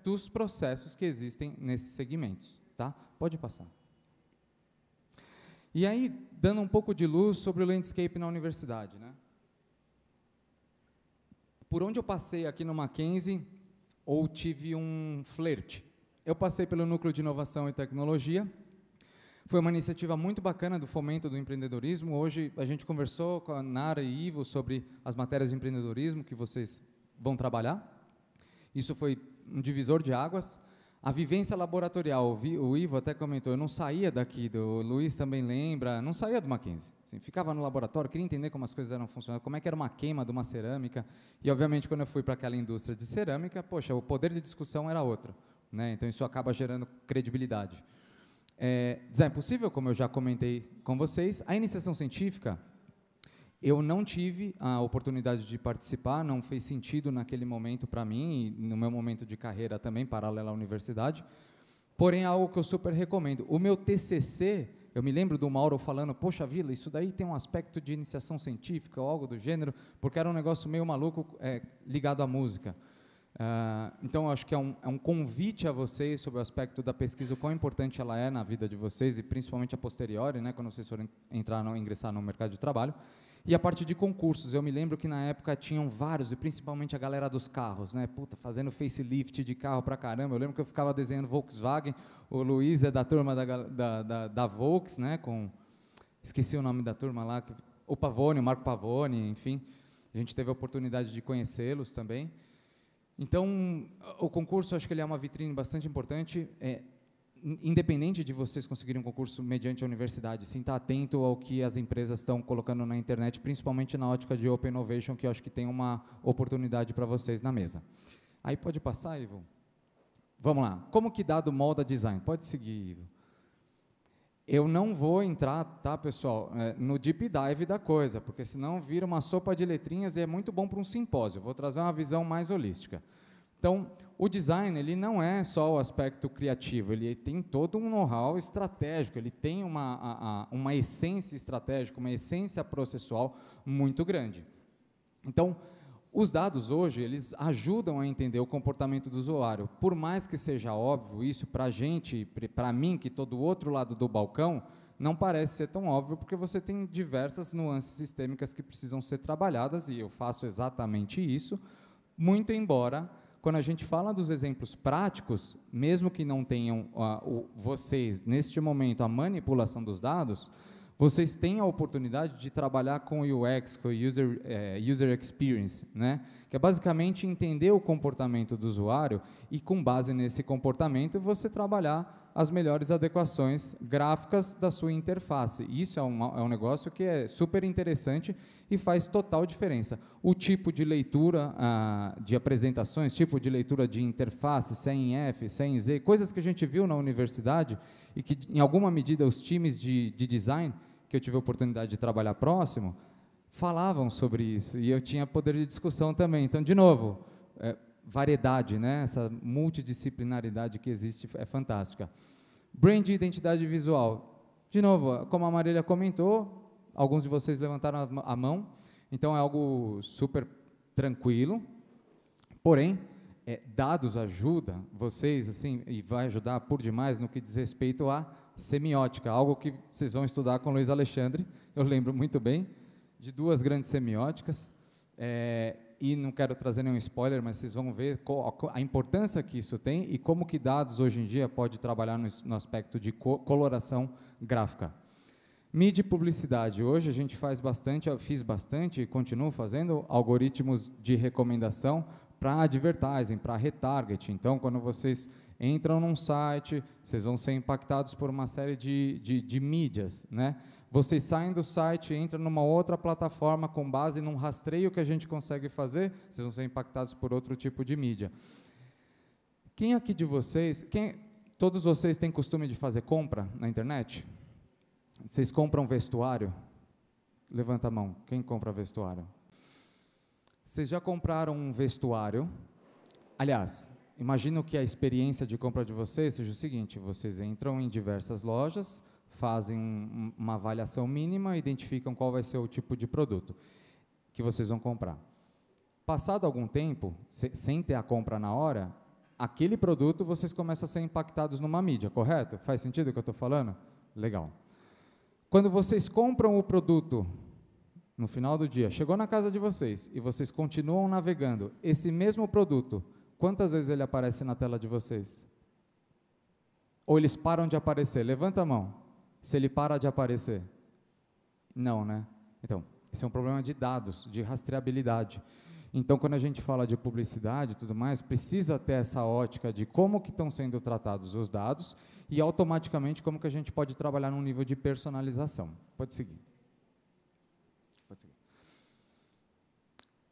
Speaker 3: dos processos que existem nesses segmentos. Tá? Pode passar. E aí, dando um pouco de luz sobre o landscape na universidade. Né? Por onde eu passei aqui no Mackenzie, ou tive um flerte? Eu passei pelo Núcleo de Inovação e Tecnologia. Foi uma iniciativa muito bacana do fomento do empreendedorismo. Hoje, a gente conversou com a Nara e Ivo sobre as matérias de empreendedorismo que vocês vão trabalhar. Isso foi um divisor de águas. A vivência laboratorial, o Ivo até comentou, eu não saía daqui, o Luiz também lembra, não saía do Mackenzie. Assim, ficava no laboratório, queria entender como as coisas eram funcionando, como é que era uma queima de uma cerâmica. E, obviamente, quando eu fui para aquela indústria de cerâmica, poxa, o poder de discussão era outro. Né? Então, isso acaba gerando credibilidade. Design possível, como eu já comentei com vocês. A iniciação científica, eu não tive a oportunidade de participar, não fez sentido naquele momento para mim, e no meu momento de carreira também, paralelo à universidade, porém é algo que eu super recomendo. O meu TCC, Eu me lembro do Mauro falando, poxa, Vila, isso daí tem um aspecto de iniciação científica ou algo do gênero, porque era um negócio meio maluco ligado à música. Então, eu acho que é um convite a vocês sobre o aspecto da pesquisa, o quão importante ela é na vida de vocês, e principalmente a posteriori, né, quando vocês forem ingressar no mercado de trabalho. E a parte de concursos, eu me lembro que na época tinham vários, e principalmente a galera dos carros, né, fazendo facelift de carro pra caramba. Eu lembro que eu ficava desenhando Volkswagen, o Luiz é da turma da Volks, né, esqueci o nome da turma lá, o Pavone, o Marco Pavone, enfim, a gente teve a oportunidade de conhecê-los também. Então, o concurso, acho que ele é uma vitrine bastante importante, independente de vocês conseguirem um concurso mediante a universidade, sim, estar atento ao que as empresas estão colocando na internet, principalmente na ótica de Open Innovation, que eu acho que tem uma oportunidade para vocês na mesa. Aí pode passar, Ivo? Vamos lá. Como que dado molda design? Pode seguir, Ivo. Eu não vou entrar, tá, pessoal, no deep dive da coisa, porque senão vira uma sopa de letrinhas e é muito bom para um simpósio. Eu vou trazer uma visão mais holística. Então, o design, ele não é só o aspecto criativo, ele tem todo um know-how estratégico, ele tem uma essência estratégica, uma essência processual muito grande. Então, os dados hoje, eles ajudam a entender o comportamento do usuário. Por mais que seja óbvio isso para a gente, para mim, que estou do outro lado do balcão, não parece ser tão óbvio, porque você tem diversas nuances sistêmicas que precisam ser trabalhadas, e eu faço exatamente isso, muito embora, quando a gente fala dos exemplos práticos, mesmo que não tenham vocês, neste momento, a manipulação dos dados, vocês têm a oportunidade de trabalhar com o UX, com o User Experience, né? Que é basicamente entender o comportamento do usuário e, com base nesse comportamento, você trabalhar as melhores adequações gráficas da sua interface. Isso é um negócio que é super interessante e faz total diferença. O tipo de leitura de apresentações, tipo de leitura de interface, se é em F, se é em Z, coisas que a gente viu na universidade e que, em alguma medida, os times de design, que eu tive a oportunidade de trabalhar próximo, falavam sobre isso, e eu tinha poder de discussão também. Então, de novo, variedade, né? Essa multidisciplinaridade que existe é fantástica. Brand e identidade visual. De novo, como a Marília comentou, alguns de vocês levantaram a mão, então é algo super tranquilo, porém, dados ajuda vocês, assim, e vai ajudar por demais no que diz respeito à semiótica, algo que vocês vão estudar com o Luiz Alexandre, eu lembro muito bem, de duas grandes semióticas, e não quero trazer nenhum spoiler, mas vocês vão ver a importância que isso tem e como que dados hoje em dia pode trabalhar no aspecto de coloração gráfica. Mídia e publicidade. Hoje a gente fiz bastante e continuo fazendo algoritmos de recomendação para advertising, para retargeting. Então, quando vocês entram num site, vocês vão ser impactados por uma série de mídias, né? Vocês saem do site, entram numa outra plataforma com base num rastreio que a gente consegue fazer, vocês vão ser impactados por outro tipo de mídia. Quem aqui de vocês, todos vocês têm costume de fazer compra na internet? Vocês compram vestuário? Levanta a mão, quem compra vestuário? Vocês já compraram um vestuário? Aliás, imagino que a experiência de compra de vocês seja o seguinte, vocês entram em diversas lojas, fazem uma avaliação mínima, identificam qual vai ser o tipo de produto que vocês vão comprar. Passado algum tempo, sem ter a compra na hora, aquele produto vocês começam a ser impactados numa mídia, correto? Faz sentido o que eu estou falando? Legal. Quando vocês compram o produto, no final do dia, chegou na casa de vocês e vocês continuam navegando, esse mesmo produto, quantas vezes ele aparece na tela de vocês? Ou eles param de aparecer? Levanta a mão. Se ele para de aparecer? Não, né? Então, esse é um problema de dados, de rastreabilidade. Então, quando a gente fala de publicidade e tudo mais, precisa ter essa ótica de como que estão sendo tratados os dados e, automaticamente, como que a gente pode trabalhar num nível de personalização. Pode seguir. Pode seguir.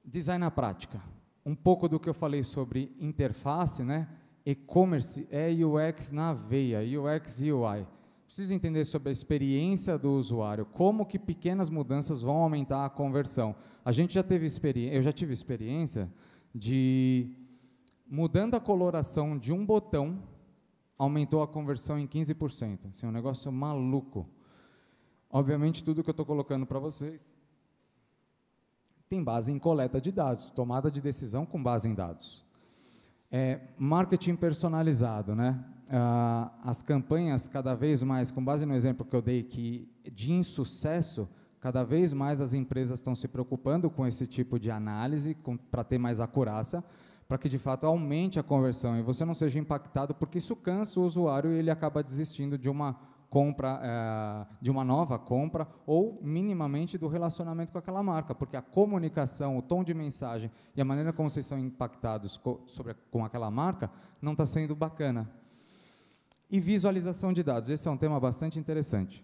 Speaker 3: Design na prática. Um pouco do que eu falei sobre interface, né? E-commerce é UX na veia, UX e UI. Precisa entender sobre a experiência do usuário, como que pequenas mudanças vão aumentar a conversão. A gente já teve eu já tive experiência de, mudando a coloração de um botão, aumentou a conversão em 15%. Assim, um negócio maluco. Obviamente, tudo que eu estou colocando para vocês tem base em coleta de dados, tomada de decisão com base em dados. Marketing personalizado, né? As campanhas, cada vez mais, com base no exemplo que eu dei, que de insucesso, cada vez mais as empresas estão se preocupando com esse tipo de análise, para ter mais acurácia, para que, de fato, aumente a conversão e você não seja impactado, porque isso cansa o usuário e ele acaba desistindo de uma compra, de uma nova compra, ou minimamente do relacionamento com aquela marca, porque a comunicação, o tom de mensagem e a maneira como vocês são impactados com aquela marca não está sendo bacana. E visualização de dados, esse é um tema bastante interessante.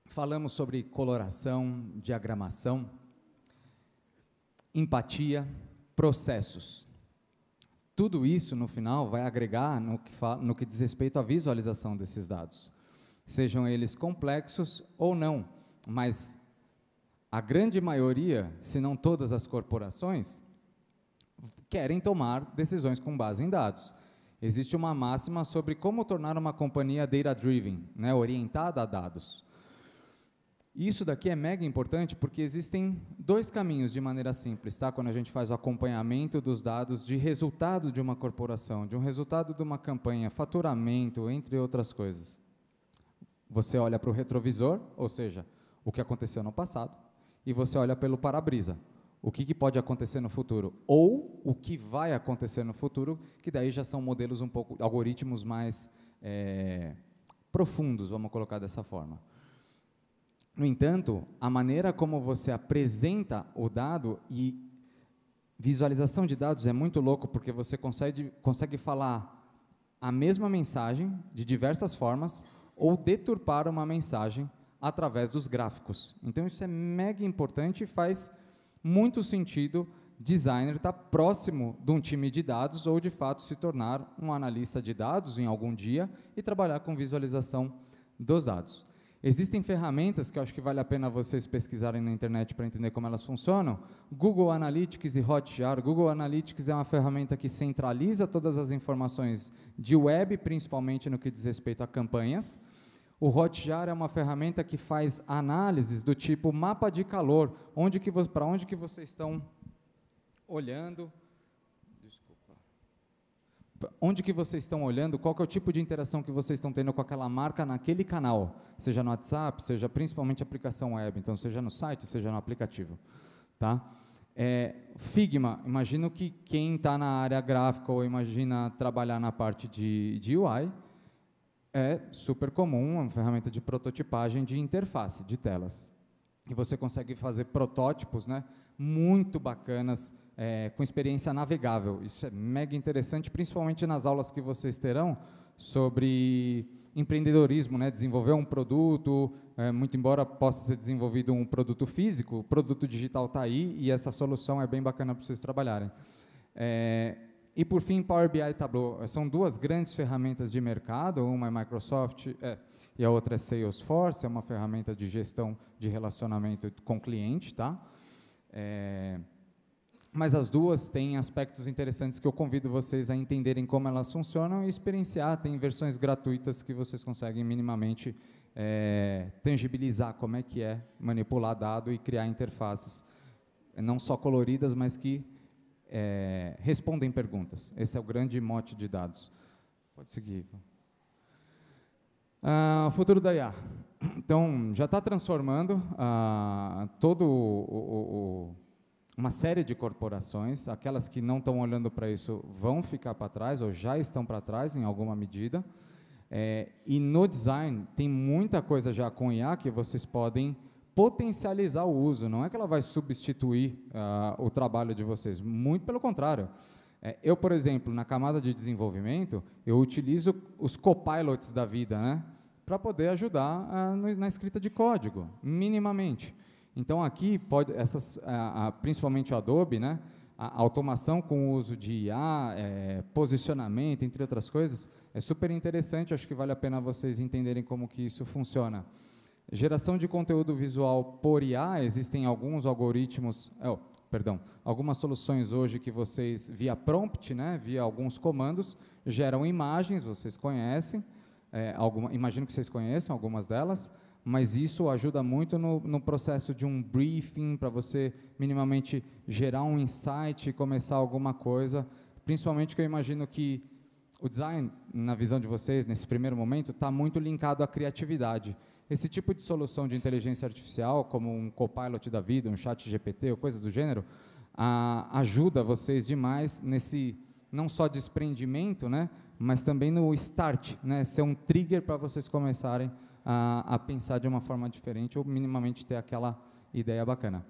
Speaker 3: Falamos sobre coloração, diagramação, empatia, processos. Tudo isso, no final, vai agregar no que diz respeito à visualização desses dados. Sejam eles complexos ou não, mas a grande maioria, se não todas as corporações, querem tomar decisões com base em dados. Existe uma máxima sobre como tornar uma companhia data-driven, né, orientada a dados. Isso daqui é mega importante porque existem dois caminhos de maneira simples, tá? Quando a gente faz o acompanhamento dos dados de resultado de uma corporação, de um resultado de uma campanha, faturamento, entre outras coisas. Você olha para o retrovisor, ou seja, o que aconteceu no passado, e você olha pelo para-brisa, o que pode acontecer no futuro, ou o que vai acontecer no futuro, que daí já são modelos um pouco, algoritmos mais profundos, vamos colocar dessa forma. No entanto, a maneira como você apresenta o dado e visualização de dados é muito louco, porque você consegue falar a mesma mensagem de diversas formas ou deturpar uma mensagem através dos gráficos. Então, isso é mega importante e faz muito sentido designer estar próximo de um time de dados ou, de fato, se tornar um analista de dados em algum dia e trabalhar com visualização dos dados. Existem ferramentas que eu acho que vale a pena vocês pesquisarem na internet para entender como elas funcionam. Google Analytics e Hotjar. Google Analytics é uma ferramenta que centraliza todas as informações de web, principalmente no que diz respeito a campanhas. O Hotjar é uma ferramenta que faz análises do tipo mapa de calor, para onde que vocês estão olhando. Onde que vocês estão olhando, qual que é o tipo de interação que vocês estão tendo com aquela marca naquele canal, seja no WhatsApp, seja principalmente aplicação web, então seja no site, seja no aplicativo. Tá? Figma, imagino que quem está na área gráfica ou imagina trabalhar na parte de UI, é super comum, uma ferramenta de prototipagem de interface, de telas. E você consegue fazer protótipos, né, muito bacanas, com experiência navegável. Isso é mega interessante, principalmente nas aulas que vocês terão sobre empreendedorismo, né? Desenvolver um produto, muito embora possa ser desenvolvido um produto físico, o produto digital está aí e essa solução é bem bacana para vocês trabalharem. E, por fim, Power BI e Tableau. São duas grandes ferramentas de mercado, uma é Microsoft e a outra é Salesforce, é uma ferramenta de gestão de relacionamento com o cliente, tá? Mas as duas têm aspectos interessantes que eu convido vocês a entenderem como elas funcionam e experienciar. Tem versões gratuitas que vocês conseguem minimamente tangibilizar como é que é manipular dado e criar interfaces, não só coloridas, mas que respondem perguntas. Esse é o grande mote de dados. Pode seguir. O futuro da IA. Então, já está transformando uma série de corporações. Aquelas que não estão olhando para isso vão ficar para trás, ou já estão para trás em alguma medida. E no design, tem muita coisa já com IA que vocês podem potencializar o uso. Não é que ela vai substituir o trabalho de vocês, muito pelo contrário. Eu, por exemplo, na camada de desenvolvimento, eu utilizo os copilots da vida, né, para poder ajudar na escrita de código, minimamente. Então, aqui, principalmente o Adobe, né, a automação com o uso de IA, posicionamento, entre outras coisas, é super interessante, acho que vale a pena vocês entenderem como que isso funciona. Geração de conteúdo visual por IA, existem alguns algoritmos, algumas soluções hoje que vocês, via prompt, né, via alguns comandos, geram imagens, vocês conhecem, imagino que vocês conheçam algumas delas, mas isso ajuda muito no processo de um briefing, para você minimamente gerar um insight e começar alguma coisa, principalmente que eu imagino que o design, na visão de vocês, nesse primeiro momento, está muito linkado à criatividade. Esse tipo de solução de inteligência artificial, como um Copilot da vida, um chat GPT ou coisa do gênero, ajuda vocês demais nesse, não só desprendimento, né, mas também no start, né, ser um trigger para vocês começarem a pensar de uma forma diferente ou minimamente ter aquela ideia bacana.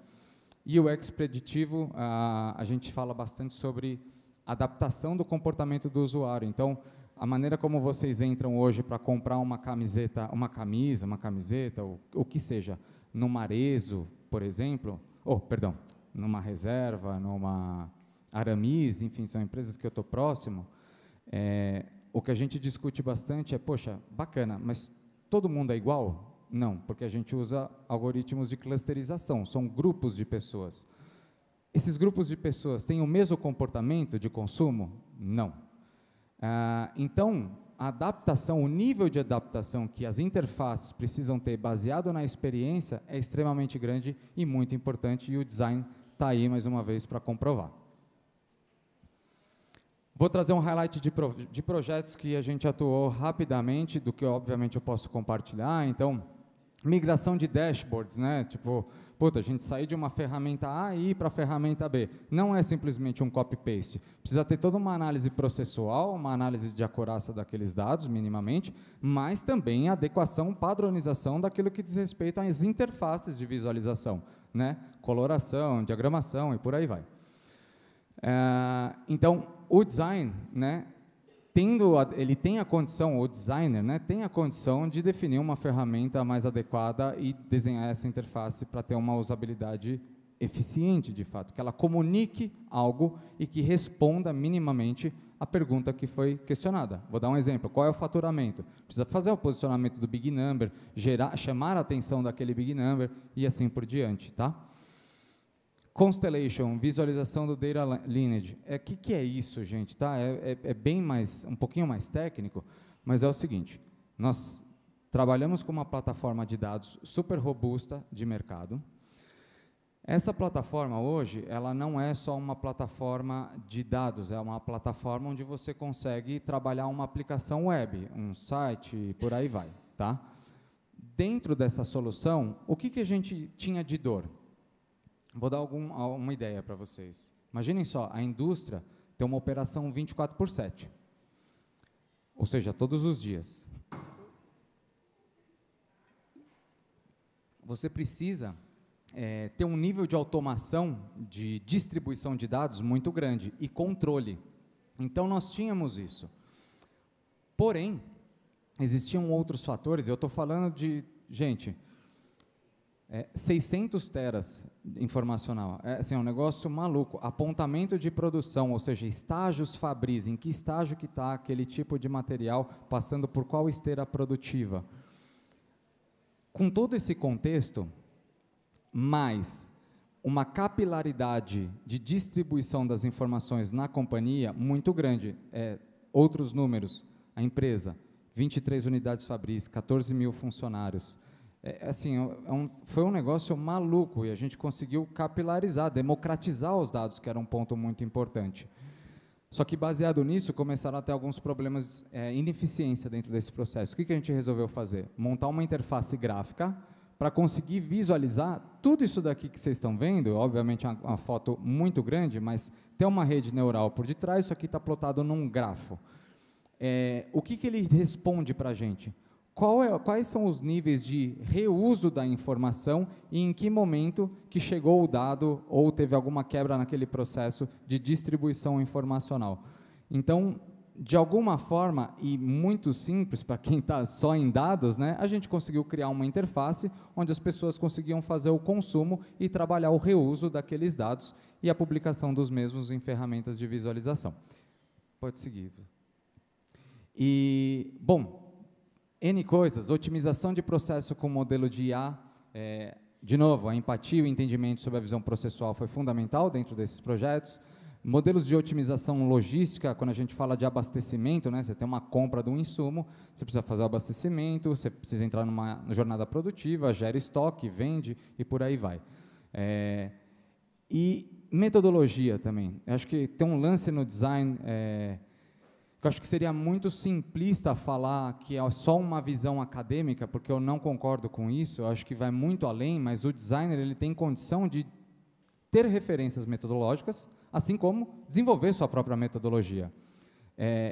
Speaker 3: E o UX preditivo, a gente fala bastante sobre adaptação do comportamento do usuário. Então, a maneira como vocês entram hoje para comprar uma camiseta, uma camiseta, o que seja, numa Arezzo, por exemplo, numa Reserva, numa Aramis, enfim, são empresas que eu estou próximo, o que a gente discute bastante é, poxa, bacana, mas todo mundo é igual? Não, porque a gente usa algoritmos de clusterização, são grupos de pessoas. Esses grupos de pessoas têm o mesmo comportamento de consumo? Não. Então, a adaptação, o nível de adaptação que as interfaces precisam ter baseado na experiência é extremamente grande e muito importante, e o design está aí, mais uma vez, para comprovar. Vou trazer um highlight de projetos que a gente atuou rapidamente, do que, obviamente, eu posso compartilhar. Então, migração de dashboards, né? Tipo, a gente sair de uma ferramenta A e ir para a ferramenta B. Não é simplesmente um copy-paste. Precisa ter toda uma análise processual, uma análise de acurácia daqueles dados, minimamente, mas também a adequação, padronização daquilo que diz respeito às interfaces de visualização, né? Coloração, diagramação e por aí vai. Então, o design, né, ele tem a condição, o designer, né, tem a condição de definir uma ferramenta mais adequada e desenhar essa interface para ter uma usabilidade eficiente, de fato, que ela comunique algo e que responda minimamente a pergunta que foi questionada. Vou dar um exemplo, qual é o faturamento? Precisa fazer o posicionamento do big number, chamar a atenção daquele big number e assim por diante, tá? Constellation, visualização do Data Lineage. Que é isso, gente? Tá? Bem mais, um pouquinho mais técnico, mas é o seguinte, nós trabalhamos com uma plataforma de dados super robusta de mercado. Essa plataforma hoje, ela não é só uma plataforma de dados, é uma plataforma onde você consegue trabalhar uma aplicação web, um site, e por aí vai. Tá? Dentro dessa solução, o que a gente tinha de dor? Vou dar uma ideia para vocês. Imaginem só, a indústria tem uma operação 24/7, ou seja, todos os dias. Você precisa ter um nível de automação de distribuição de dados muito grande e controle. Então, nós tínhamos isso. Porém, existiam outros fatores, eu estou falando de, gente... 600 teras informacional, assim, é um negócio maluco, apontamento de produção, ou seja, estágios Fabris, em que estágio que está aquele tipo de material, passando por qual esteira produtiva. Com todo esse contexto, mais uma capilaridade de distribuição das informações na companhia muito grande, outros números, a empresa, 23 unidades Fabris, 14 mil funcionários, foi um negócio maluco e a gente conseguiu capilarizar, democratizar os dados, que era um ponto muito importante. Só que, baseado nisso, começaram a ter alguns problemas, ineficiência dentro desse processo. O que a gente resolveu fazer? Montar uma interface gráfica para conseguir visualizar tudo isso daqui que vocês estão vendo, obviamente é uma foto muito grande, mas tem uma rede neural por detrás, isso aqui está plotado num grafo. O que ele responde para a gente? Quais são os níveis de reuso da informação e em que momento que chegou o dado ou teve alguma quebra naquele processo de distribuição informacional. Então, de alguma forma, e muito simples para quem está só em dados, né, a gente conseguiu criar uma interface onde as pessoas conseguiam fazer o consumo e trabalhar o reuso daqueles dados e a publicação dos mesmos em ferramentas de visualização. Pode seguir. E, bom, N coisas, otimização de processo com modelo de IA, de novo, a empatia e o entendimento sobre a visão processual foi fundamental dentro desses projetos, Modelos de otimização logística, quando a gente fala de abastecimento, né, você tem uma compra de um insumo, você precisa fazer o abastecimento, você precisa entrar numa jornada produtiva, gera estoque, vende e por aí vai. E metodologia também. Eu acho que tem um lance no design, que eu acho que seria muito simplista falar que é só uma visão acadêmica, porque eu não concordo com isso, eu acho que vai muito além, mas o designer ele tem condição de ter referências metodológicas, assim como desenvolver sua própria metodologia.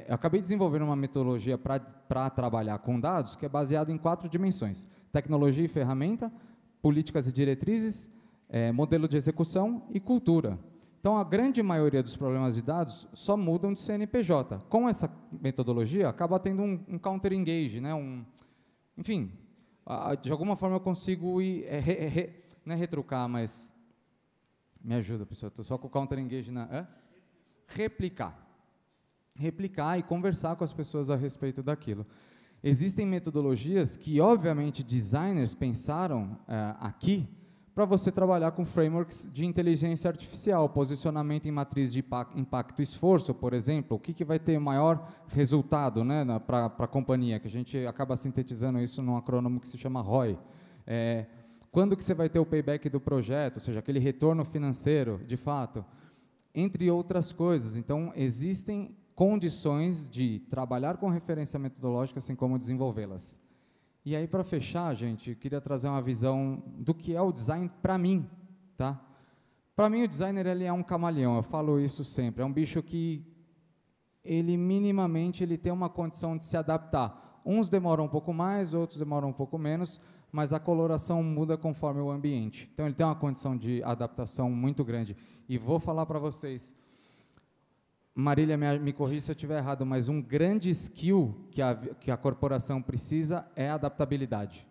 Speaker 3: Eu acabei de desenvolver uma metodologia para trabalhar com dados que é baseada em 4 dimensões: tecnologia e ferramenta, políticas e diretrizes, modelo de execução e cultura. Então, a grande maioria dos problemas de dados só mudam de CNPJ. Com essa metodologia, acaba tendo um counter-engage, né? Enfim, de alguma forma eu consigo ir, não é retrucar, mas... Me ajuda, pessoal, estou só com o counter-engage replicar. Replicar e conversar com as pessoas a respeito daquilo. Existem metodologias que, obviamente, designers pensaram aqui para você trabalhar com frameworks de inteligência artificial, posicionamento em matriz de impacto e esforço, por exemplo, o que vai ter maior resultado, né, para a companhia, que a gente acaba sintetizando isso num acrônimo que se chama ROI. Quando que você vai ter o payback do projeto, ou seja, aquele retorno financeiro, de fato, entre outras coisas. Então, existem condições de trabalhar com referência metodológica, assim como desenvolvê-las. E aí, para fechar, gente, eu queria trazer uma visão do que é o design para mim. Tá? Para mim, o designer ele é um camaleão, eu falo isso sempre. É um bicho que, minimamente, ele tem uma condição de se adaptar. Uns demoram um pouco mais, outros demoram um pouco menos, mas a coloração muda conforme o ambiente. Então, ele tem uma condição de adaptação muito grande. E vou falar para vocês, Marília, me corrija se eu estiver errado, mas um grande skill que a corporação precisa é a adaptabilidade.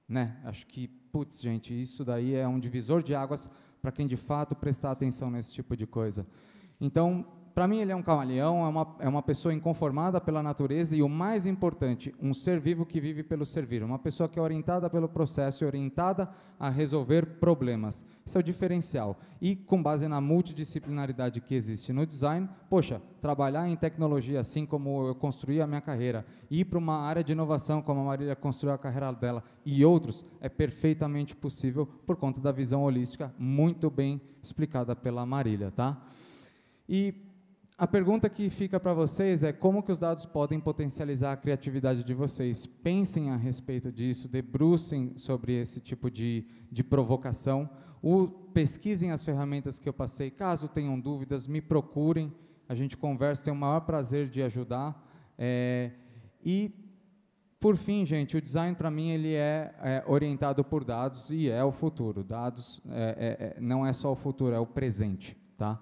Speaker 3: Né? Acho que, putz, gente, isso daí é um divisor de águas para quem, de fato, prestar atenção nesse tipo de coisa. Então, para mim, ele é um camaleão, é uma pessoa inconformada pela natureza e, o mais importante, um ser vivo que vive pelo servir, uma pessoa que é orientada pelo processo e orientada a resolver problemas. Esse é o diferencial. E, com base na multidisciplinaridade que existe no design, poxa, trabalhar em tecnologia, assim como eu construí a minha carreira, ir para uma área de inovação, como a Marília construiu a carreira dela, e outros, é perfeitamente possível por conta da visão holística, muito bem explicada pela Marília. Tá? E a pergunta que fica para vocês é como que os dados podem potencializar a criatividade de vocês. Pensem a respeito disso, debrucem sobre esse tipo de provocação, pesquisem as ferramentas que eu passei. Caso tenham dúvidas, me procurem, a gente conversa, tem o maior prazer de ajudar. E, por fim, gente, o design, para mim, ele é orientado por dados e é o futuro. Dados não é só o futuro, é o presente. Tá?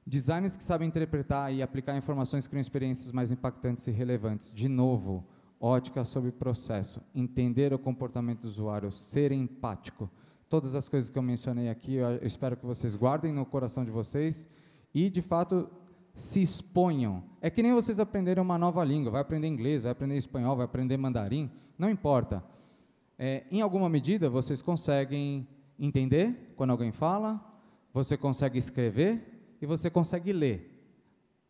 Speaker 3: Designers que sabem interpretar e aplicar informações criam experiências mais impactantes e relevantes. De novo, ótica sobre processo, entender o comportamento do usuário, ser empático. Todas as coisas que eu mencionei aqui, eu espero que vocês guardem no coração de vocês e, de fato, se exponham. É que nem vocês aprenderem uma nova língua, vai aprender inglês, vai aprender espanhol, vai aprender mandarim, não importa. Em alguma medida, vocês conseguem entender quando alguém fala, você consegue escrever, e você consegue ler.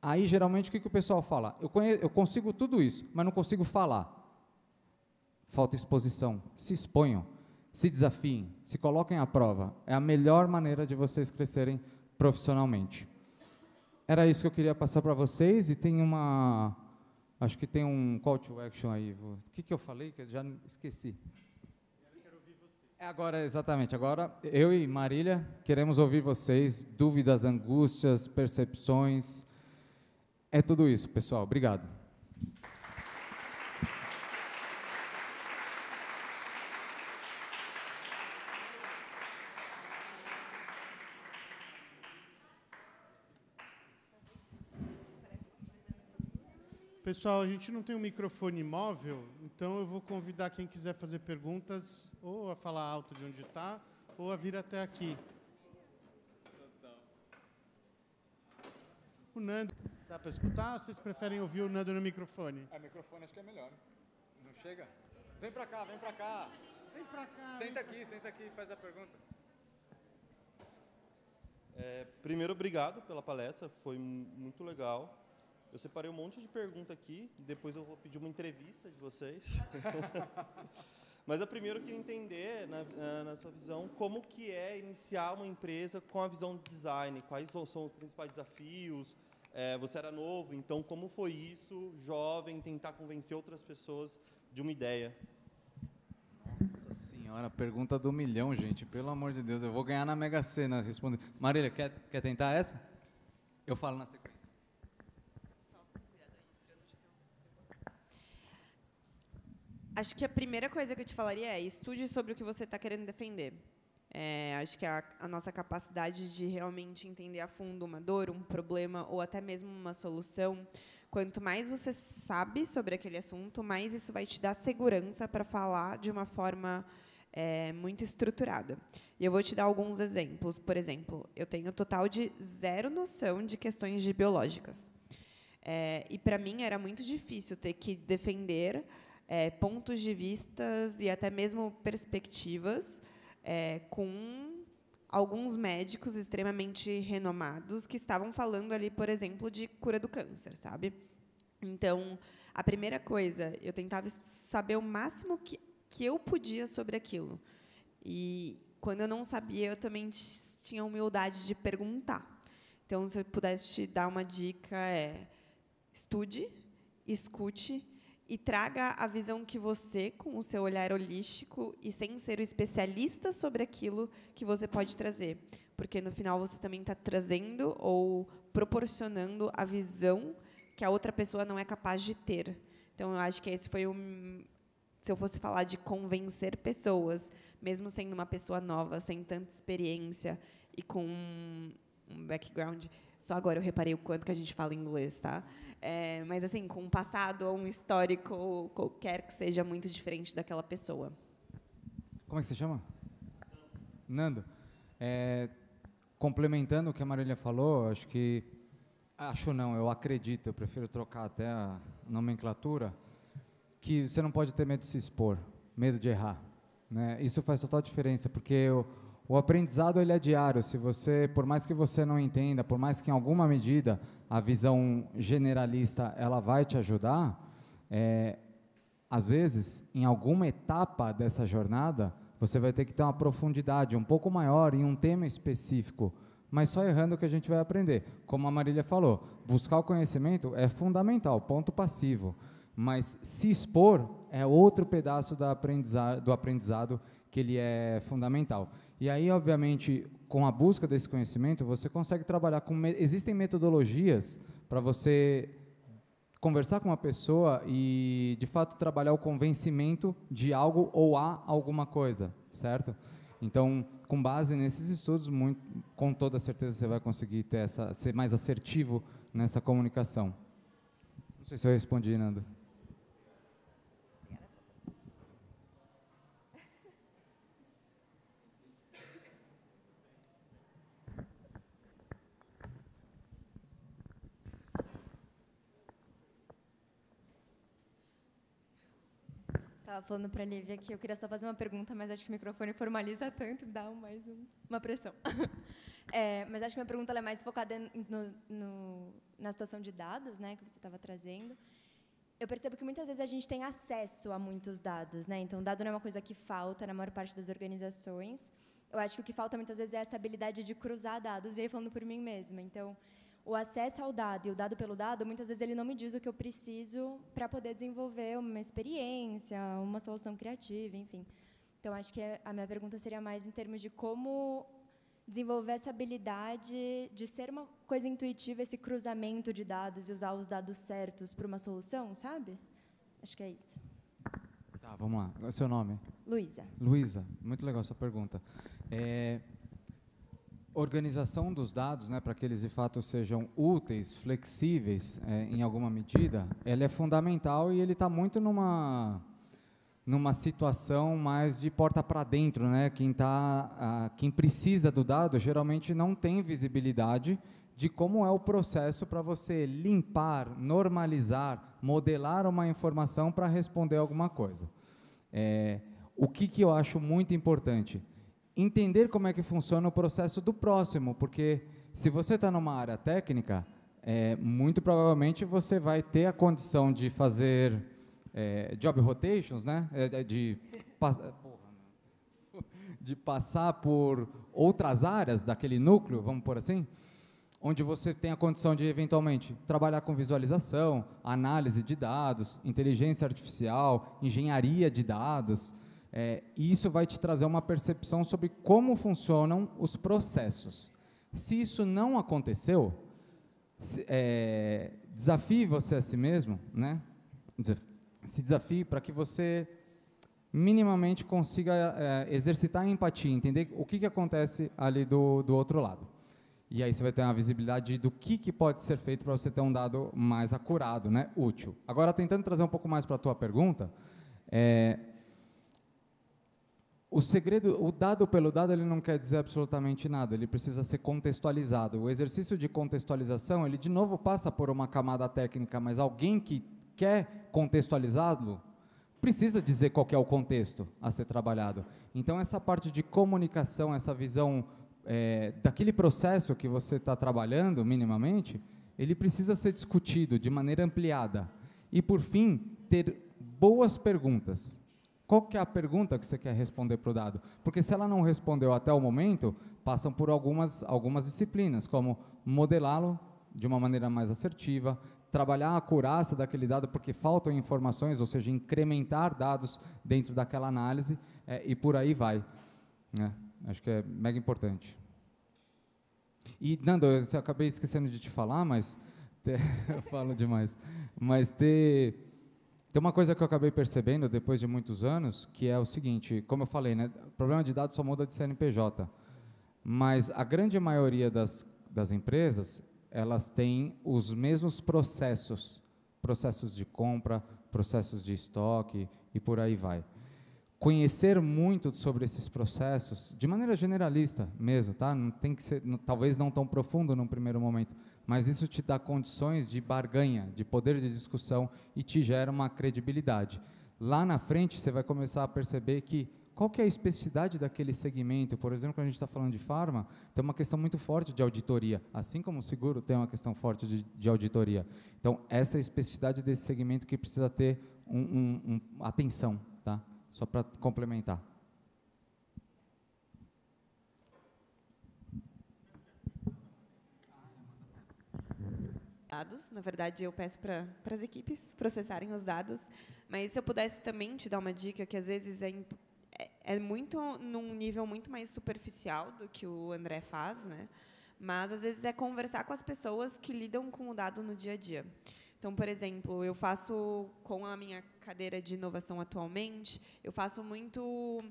Speaker 3: Aí, geralmente, o que o pessoal fala? Eu consigo tudo isso, mas não consigo falar. Falta exposição. Se exponham, se desafiem, se coloquem à prova. É a melhor maneira de vocês crescerem profissionalmente. Era isso que eu queria passar para vocês, e tem acho que tem um call to action aí. O que eu falei que eu já esqueci? Agora, exatamente, agora eu e Marília queremos ouvir vocês, dúvidas, angústias, percepções, é tudo isso, pessoal, obrigado.
Speaker 1: Pessoal, a gente não tem um microfone móvel, então eu vou convidar quem quiser fazer perguntas ou a falar alto de onde está, ou a vir até aqui. O Nando, dá para escutar ou vocês preferem ouvir o Nando no microfone?
Speaker 3: O microfone acho que é melhor. Não chega? Vem para cá, vem para cá.
Speaker 1: Vem para cá.
Speaker 3: Senta aqui, faz a pergunta.
Speaker 4: Primeiro, obrigado pela palestra, foi muito legal. Eu separei um monte de perguntas aqui, depois eu vou pedir uma entrevista de vocês. Mas a primeiro eu queria entender, na sua visão, como que é iniciar uma empresa com a visão de design, quais são os principais desafios. Você era novo, então como foi isso, jovem, tentar convencer outras pessoas de uma ideia?
Speaker 3: Nossa senhora, pergunta do milhão, gente, pelo amor de Deus, eu vou ganhar na Mega Sena respondendo. Marília, quer tentar essa? Eu falo na sequência.
Speaker 2: Acho que a primeira coisa que eu te falaria é estude sobre o que você está querendo defender. Acho que a nossa capacidade de realmente entender a fundo uma dor, um problema ou até mesmo uma solução, quanto mais você sabe sobre aquele assunto, mais isso vai te dar segurança para falar de uma forma muito estruturada. E eu vou te dar alguns exemplos. Por exemplo, eu tenho total de zero noção de questões de biológicas. E, para mim, era muito difícil ter que defender pontos de vistas e até mesmo perspectivas com alguns médicos extremamente renomados que estavam falando ali, por exemplo, de cura do câncer, sabe? Então, a primeira coisa, eu tentava saber o máximo que eu podia sobre aquilo. E, quando eu não sabia, eu também tinha a humildade de perguntar. Então, se eu pudesse te dar uma dica, estude, escute e traga a visão que você, com o seu olhar holístico e sem ser o especialista sobre aquilo que você pode trazer. Porque, no final, você também está trazendo ou proporcionando a visão que a outra pessoa não é capaz de ter. Então, eu acho que esse foi se eu fosse falar de convencer pessoas, mesmo sendo uma pessoa nova, sem tanta experiência e com um background... Só agora eu reparei o quanto que a gente fala inglês, tá? Mas, assim, com um passado ou um histórico qualquer que seja muito diferente daquela pessoa.
Speaker 3: Como é que você chama? Nando. Complementando o que a Marília falou, eu acredito, eu prefiro trocar até a nomenclatura, que você não pode ter medo de se expor, medo de errar, né? Isso faz total diferença, porque o aprendizado ele é diário. Se você, por mais que você não entenda, por mais que em alguma medida a visão generalista ela vai te ajudar, às vezes, em alguma etapa dessa jornada, você vai ter que ter uma profundidade um pouco maior em um tema específico, mas só errando que a gente vai aprender. Como a Marília falou, buscar o conhecimento é fundamental, ponto passivo, mas se expor é outro pedaço do aprendizado que ele é fundamental. E aí, obviamente, com a busca desse conhecimento, você consegue trabalhar existem metodologias para você conversar com uma pessoa e, de fato, trabalhar o convencimento de algo ou a alguma coisa, certo? Então, com base nesses estudos, com toda certeza você vai conseguir ser mais assertivo nessa comunicação. Não sei se eu respondi, Nando.
Speaker 5: Estava falando para a Lívia que eu queria só fazer uma pergunta, mas acho que o microfone formaliza tanto, dá mais uma pressão. Mas acho que minha pergunta ela é mais focada na situação de dados, né, que você estava trazendo. Eu percebo que muitas vezes a gente tem acesso a muitos dados, né? Então, dado não é uma coisa que falta na maior parte das organizações. Eu acho que o que falta muitas vezes é essa habilidade de cruzar dados, e aí falando por mim mesma. Então, o acesso ao dado e o dado pelo dado, muitas vezes ele não me diz o que eu preciso para poder desenvolver uma experiência, uma solução criativa, enfim. Então, acho que a minha pergunta seria mais em termos de como desenvolver essa habilidade de ser uma coisa intuitiva, esse cruzamento de dados e usar os dados certos para uma solução, sabe? Acho que é isso.
Speaker 3: Tá, vamos lá. Qual é o seu nome?
Speaker 5: Luísa.
Speaker 3: Luísa, muito legal a sua pergunta. Organização dos dados, né, para que eles de fato sejam úteis, flexíveis, em alguma medida, ela é fundamental e ele está muito numa situação mais de porta para dentro, né? Quem precisa do dado geralmente não tem visibilidade de como é o processo para você limpar, normalizar, modelar uma informação para responder alguma coisa. O que eu acho muito importante? entender como é que funciona o processo do próximo, porque se você está numa área técnica, muito provavelmente você vai ter a condição de fazer job rotations, né? De passar por outras áreas daquele núcleo, vamos por assim, onde você tem a condição de, eventualmente, trabalhar com visualização, análise de dados, inteligência artificial, engenharia de dados, e isso vai te trazer uma percepção sobre como funcionam os processos. Se isso não aconteceu, desafie você a si mesmo, né? Se desafie para que você minimamente consiga exercitar a empatia, entender o que acontece ali do outro lado. E aí você vai ter uma visibilidade do que pode ser feito para você ter um dado mais acurado, né, útil. Agora, tentando trazer um pouco mais para a tua pergunta, o segredo, o dado pelo dado, ele não quer dizer absolutamente nada, ele precisa ser contextualizado. O exercício de contextualização, ele de novo passa por uma camada técnica, mas alguém que quer contextualizá-lo, precisa dizer qual que é o contexto a ser trabalhado. Então, essa parte de comunicação, essa visão daquele processo que você está trabalhando, minimamente, ele precisa ser discutido de maneira ampliada. E, por fim, ter boas perguntas. Qual que é a pergunta que você quer responder para o dado? Porque se ela não respondeu até o momento, passam por algumas disciplinas, como modelá-lo de uma maneira mais assertiva, trabalhar a acurácia daquele dado porque faltam informações, ou seja, incrementar dados dentro daquela análise, e por aí vai. Acho que é mega importante. E, Nando, eu acabei esquecendo de te falar, mas eu falo demais, mas tem uma coisa que eu acabei percebendo depois de muitos anos, que é o seguinte, como eu falei, né, o problema de dados só muda de CNPJ, mas a grande maioria das empresas, elas têm os mesmos processos de compra, processos de estoque e por aí vai. Conhecer muito sobre esses processos, de maneira generalista mesmo, tá? Não tem que ser, talvez não tão profundo num primeiro momento, mas isso te dá condições de barganha, de poder de discussão e te gera uma credibilidade. Lá na frente, você vai começar a perceber que qual que é a especificidade daquele segmento. Por exemplo, quando a gente está falando de farma, tem uma questão muito forte de auditoria, assim como o seguro tem uma questão forte de auditoria. Então, essa é a especificidade desse segmento que precisa ter atenção, tá? Só para complementar.
Speaker 2: Dados, na verdade, eu peço para as equipes processarem os dados, mas se eu pudesse também te dar uma dica, que às vezes é muito num nível muito mais superficial do que o André faz, né? Mas às vezes é conversar com as pessoas que lidam com o dado no dia a dia. Então, por exemplo, eu faço, com a minha cadeira de inovação atualmente, eu faço muito,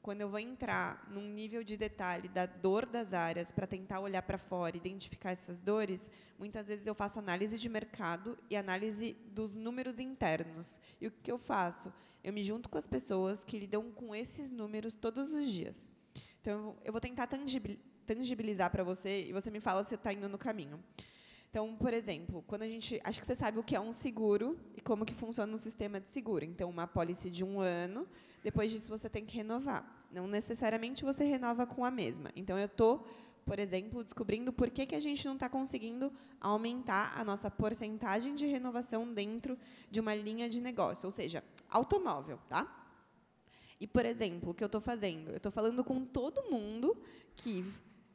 Speaker 2: quando eu vou entrar num nível de detalhe da dor das áreas para tentar olhar para fora, identificar essas dores, muitas vezes eu faço análise de mercado e análise dos números internos. E o que eu faço? Eu me junto com as pessoas que lidam com esses números todos os dias. Então, eu vou tentar tangibilizar para você e você me fala se está indo no caminho. Então, por exemplo, quando acho que você sabe o que é um seguro e como que funciona um sistema de seguro. Então, uma apólice de 1 ano, depois disso você tem que renovar. Não necessariamente você renova com a mesma. Então, eu estou, por exemplo, descobrindo por que a gente não está conseguindo aumentar a nossa porcentagem de renovação dentro de uma linha de negócio, ou seja, automóvel, tá? E, por exemplo, o que eu estou fazendo? Eu estou falando com todo mundo que,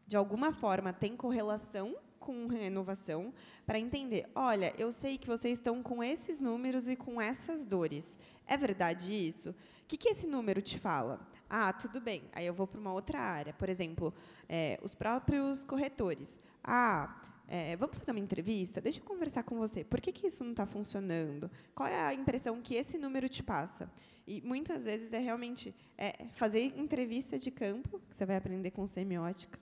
Speaker 2: de alguma forma, tem correlação com renovação, para entender, olha, eu sei que vocês estão com esses números e com essas dores. É verdade isso? O que esse número te fala? Ah, tudo bem. Aí eu vou para uma outra área. Por exemplo, os próprios corretores. Vamos fazer uma entrevista? Deixa eu conversar com você. Por que isso não está funcionando? Qual é a impressão que esse número te passa? E, muitas vezes, é realmente fazer entrevista de campo, que você vai aprender com semiótica,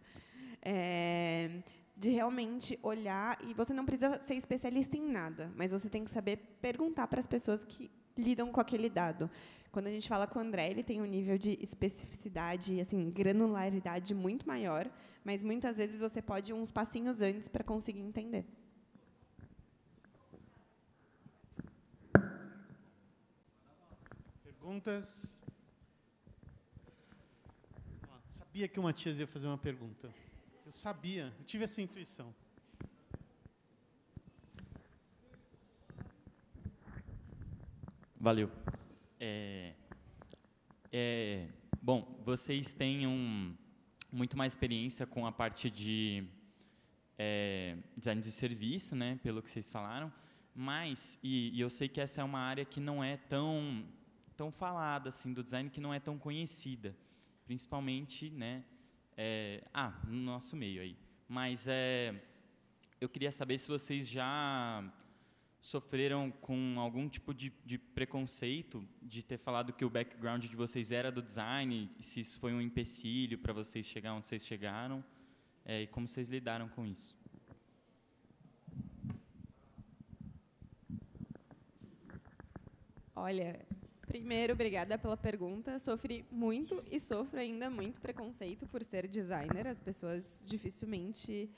Speaker 2: de realmente olhar, e você não precisa ser especialista em nada, mas você tem que saber perguntar para as pessoas que lidam com aquele dado. Quando a gente fala com o André, ele tem um nível de especificidade, assim, granularidade muito maior, mas muitas vezes você pode ir uns passinhos antes para conseguir entender.
Speaker 1: Perguntas? sabia que o Matias ia fazer uma pergunta. Eu sabia, eu tive essa intuição.
Speaker 6: Valeu. Bom, vocês têm muito mais experiência com a parte de design de serviço, né, pelo que vocês falaram, mas, e eu sei que essa é uma área que não é tão falada, assim, do design, que não é tão conhecida, principalmente, né, no nosso meio aí. Mas eu queria saber se vocês já sofreram com algum tipo de preconceito de ter falado que o background de vocês era do design, e se isso foi um empecilho para vocês chegar onde vocês chegaram, e como vocês lidaram com isso.
Speaker 2: Olha, primeiro, obrigada pela pergunta. Sofri muito e sofro ainda muito preconceito por ser designer. As pessoas dificilmente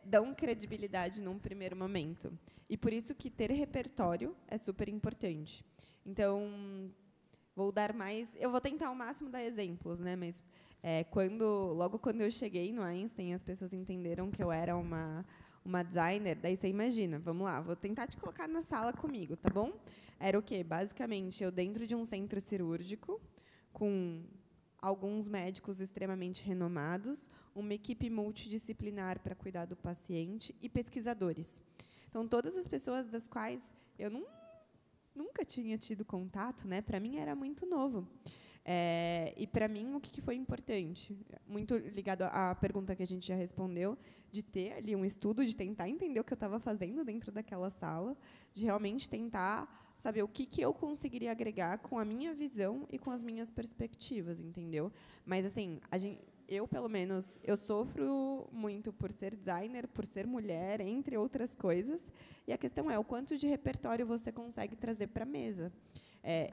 Speaker 2: dão credibilidade num primeiro momento. E por isso que ter repertório é super importante. Então, eu vou tentar ao máximo dar exemplos, né? Mas logo quando eu cheguei no Einstein, as pessoas entenderam que eu era uma designer. Daí você imagina, vamos lá, vou tentar te colocar na sala comigo, tá bom? Era o quê? Basicamente, eu dentro de um centro cirúrgico, com alguns médicos extremamente renomados, uma equipe multidisciplinar para cuidar do paciente e pesquisadores. Então, todas as pessoas das quais eu nunca tinha tido contato, né? Para mim era muito novo. E para mim o que foi importante, muito ligado à pergunta que a gente já respondeu, de ter ali um estudo, de tentar entender o que eu estava fazendo dentro daquela sala, de realmente tentar saber o que eu conseguiria agregar com a minha visão e com as minhas perspectivas, entendeu? Mas assim, eu pelo menos eu sofro muito por ser designer, por ser mulher, entre outras coisas. E a questão é o quanto de repertório você consegue trazer para a mesa.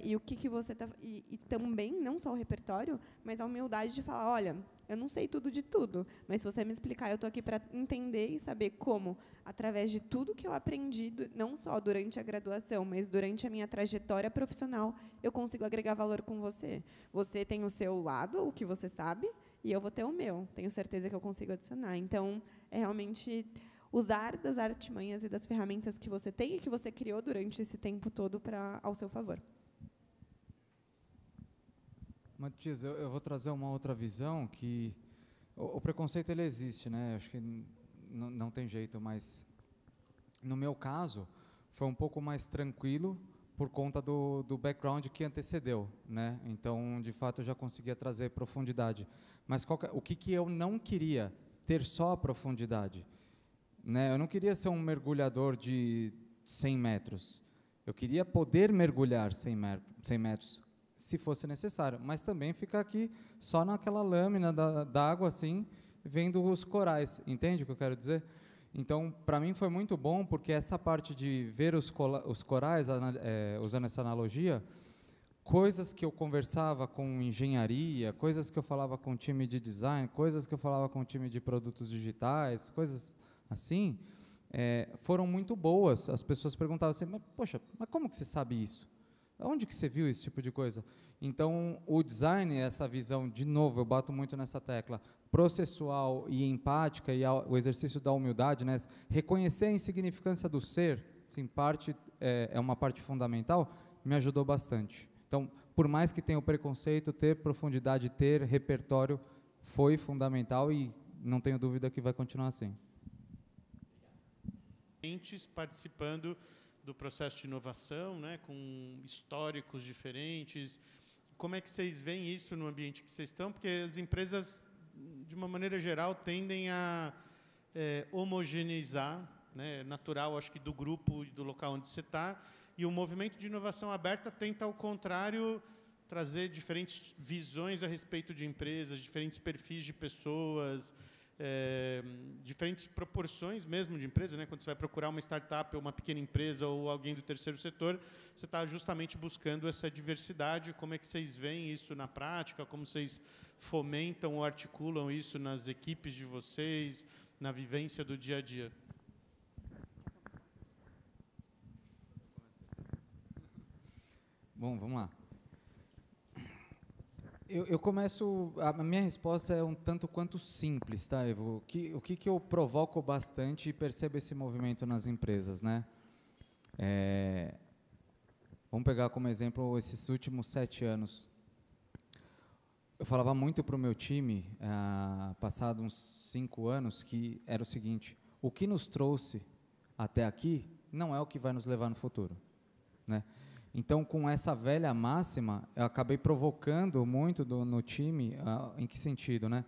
Speaker 2: E o que você está... E também, não só o repertório, mas a humildade de falar, olha, eu não sei tudo de tudo, mas se você me explicar, eu estou aqui para entender e saber como, através de tudo que eu aprendi, não só durante a graduação, mas durante a minha trajetória profissional, eu consigo agregar valor com você. Você tem o seu lado, o que você sabe, e eu vou ter o meu. Tenho certeza que eu consigo adicionar. Então, é realmente usar das artimanhas e das ferramentas que você tem e que você criou durante esse tempo todo ao seu favor.
Speaker 3: Matias, eu vou trazer uma outra visão, que o preconceito ele existe, né? Acho que não tem jeito, mas no meu caso foi um pouco mais tranquilo por conta do background que antecedeu, né? Então, de fato, eu já conseguia trazer profundidade. Mas o que eu não queria? Ter só a profundidade, né? Eu não queria ser um mergulhador de 100 metros. Eu queria poder mergulhar 100 metros, se fosse necessário, mas também ficar aqui só naquela lâmina da água, assim, vendo os corais. Entende o que eu quero dizer? Então, para mim foi muito bom, porque essa parte de ver os corais, usando essa analogia, coisas que eu conversava com engenharia, coisas que eu falava com time de design, coisas que eu falava com time de produtos digitais, coisas assim, foram muito boas. As pessoas perguntavam assim, mas como que você sabe isso? Onde que você viu esse tipo de coisa? Então, o design, essa visão, de novo, eu bato muito nessa tecla, processual e empática, e o exercício da humildade, né? Reconhecer a insignificância do ser, assim, é uma parte fundamental, me ajudou bastante. Então, por mais que tenha o preconceito, ter profundidade, ter repertório, foi fundamental e não tenho dúvida que vai continuar assim.
Speaker 1: Participando do processo de inovação, né, com históricos diferentes. Como é que vocês veem isso no ambiente que vocês estão? Porque as empresas, de uma maneira geral, tendem a homogeneizar, né, natural, acho que do grupo e do local onde você está, e o movimento de inovação aberta tenta, ao contrário, trazer diferentes visões a respeito de empresas, diferentes perfis de pessoas, diferentes proporções mesmo de empresa, né? Quando você vai procurar uma startup ou uma pequena empresa ou alguém do terceiro setor, você está justamente buscando essa diversidade. Como é que vocês veem isso na prática? Como vocês fomentam ou articulam isso nas equipes de vocês, na vivência do dia a dia?
Speaker 3: Bom, vamos lá. Eu começo... A minha resposta é um tanto quanto simples, tá, Evo? O que eu provoco bastante e percebo esse movimento nas empresas, né? Vamos pegar como exemplo esses últimos 7 anos. Eu falava muito para o meu time, passado uns 5 anos, que era o seguinte: o que nos trouxe até aqui não é o que vai nos levar no futuro, né? Então, com essa velha máxima, eu acabei provocando muito no time, em que sentido, né?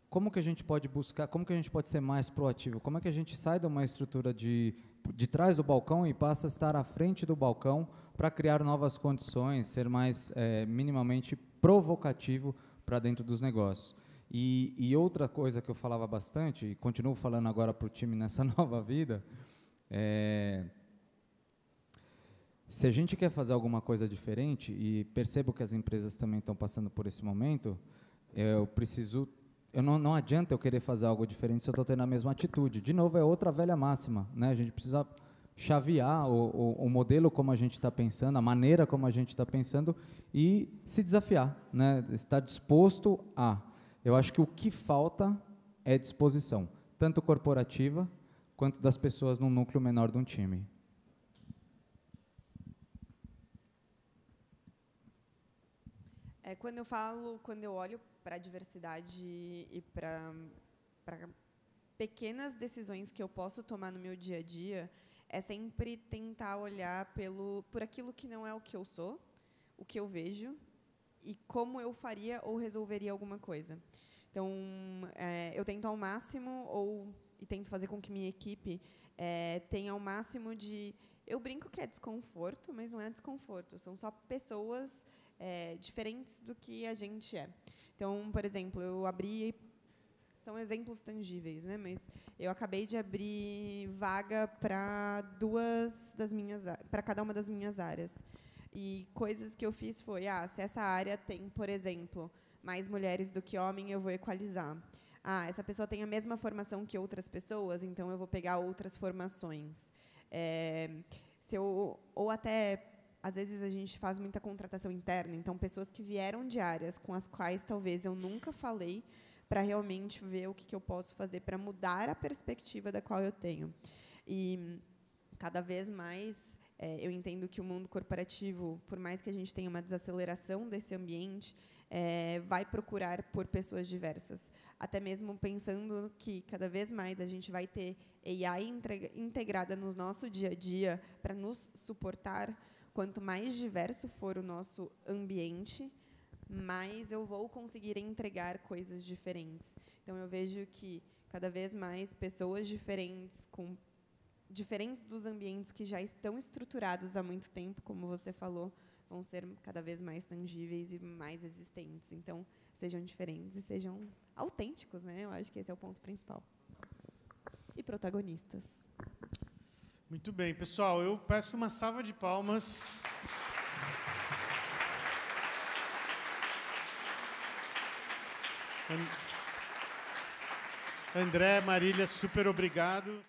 Speaker 3: Como que a gente pode buscar, como que a gente pode ser mais proativo? Como é que a gente sai de uma estrutura de trás do balcão e passa a estar à frente do balcão para criar novas condições, ser mais minimamente provocativo para dentro dos negócios? E outra coisa que eu falava bastante, e continuo falando agora para o time nessa nova vida, se a gente quer fazer alguma coisa diferente, e percebo que as empresas também estão passando por esse momento, não adianta eu querer fazer algo diferente se eu estou tendo a mesma atitude. De novo, é outra velha máxima, né? A gente precisa chavear o modelo como a gente está pensando, a maneira como a gente está pensando e se desafiar, né? Estar disposto a. Eu acho que o que falta é disposição, tanto corporativa quanto das pessoas num núcleo menor de um time.
Speaker 2: Quando eu olho para a diversidade e para pequenas decisões que eu posso tomar no meu dia a dia, é sempre tentar olhar por aquilo que não é o que eu sou, o que eu vejo e como eu faria ou resolveria alguma coisa. Então, eu tento ao máximo, e tento fazer com que minha equipe tenha ao máximo de... Eu brinco que é desconforto, mas não é desconforto, são só pessoas diferentes do que a gente é. Então, por exemplo, eu abri... São exemplos tangíveis, né? Mas eu acabei de abrir vaga para cada uma das minhas áreas. E coisas que eu fiz foi, se essa área tem, por exemplo, mais mulheres do que homens, eu vou equalizar. Essa pessoa tem a mesma formação que outras pessoas, então eu vou pegar outras formações. Ou até, às vezes, a gente faz muita contratação interna, então pessoas que vieram de áreas com as quais talvez eu nunca falei, para realmente ver o que eu posso fazer para mudar a perspectiva da qual eu tenho. E, cada vez mais, eu entendo que o mundo corporativo, por mais que a gente tenha uma desaceleração desse ambiente, vai procurar por pessoas diversas. Até mesmo pensando que, cada vez mais, a gente vai ter AI integrada no nosso dia a dia para nos suportar. Quanto mais diverso for o nosso ambiente, mais eu vou conseguir entregar coisas diferentes. Então, eu vejo que, cada vez mais, pessoas diferentes, diferentes dos ambientes que já estão estruturados há muito tempo, como você falou, vão ser cada vez mais tangíveis e mais existentes. Então, sejam diferentes e sejam autênticos, né? Eu acho que esse é o ponto principal. E protagonistas.
Speaker 1: Muito bem, pessoal. Eu peço uma salva de palmas. André, Marília, super obrigado.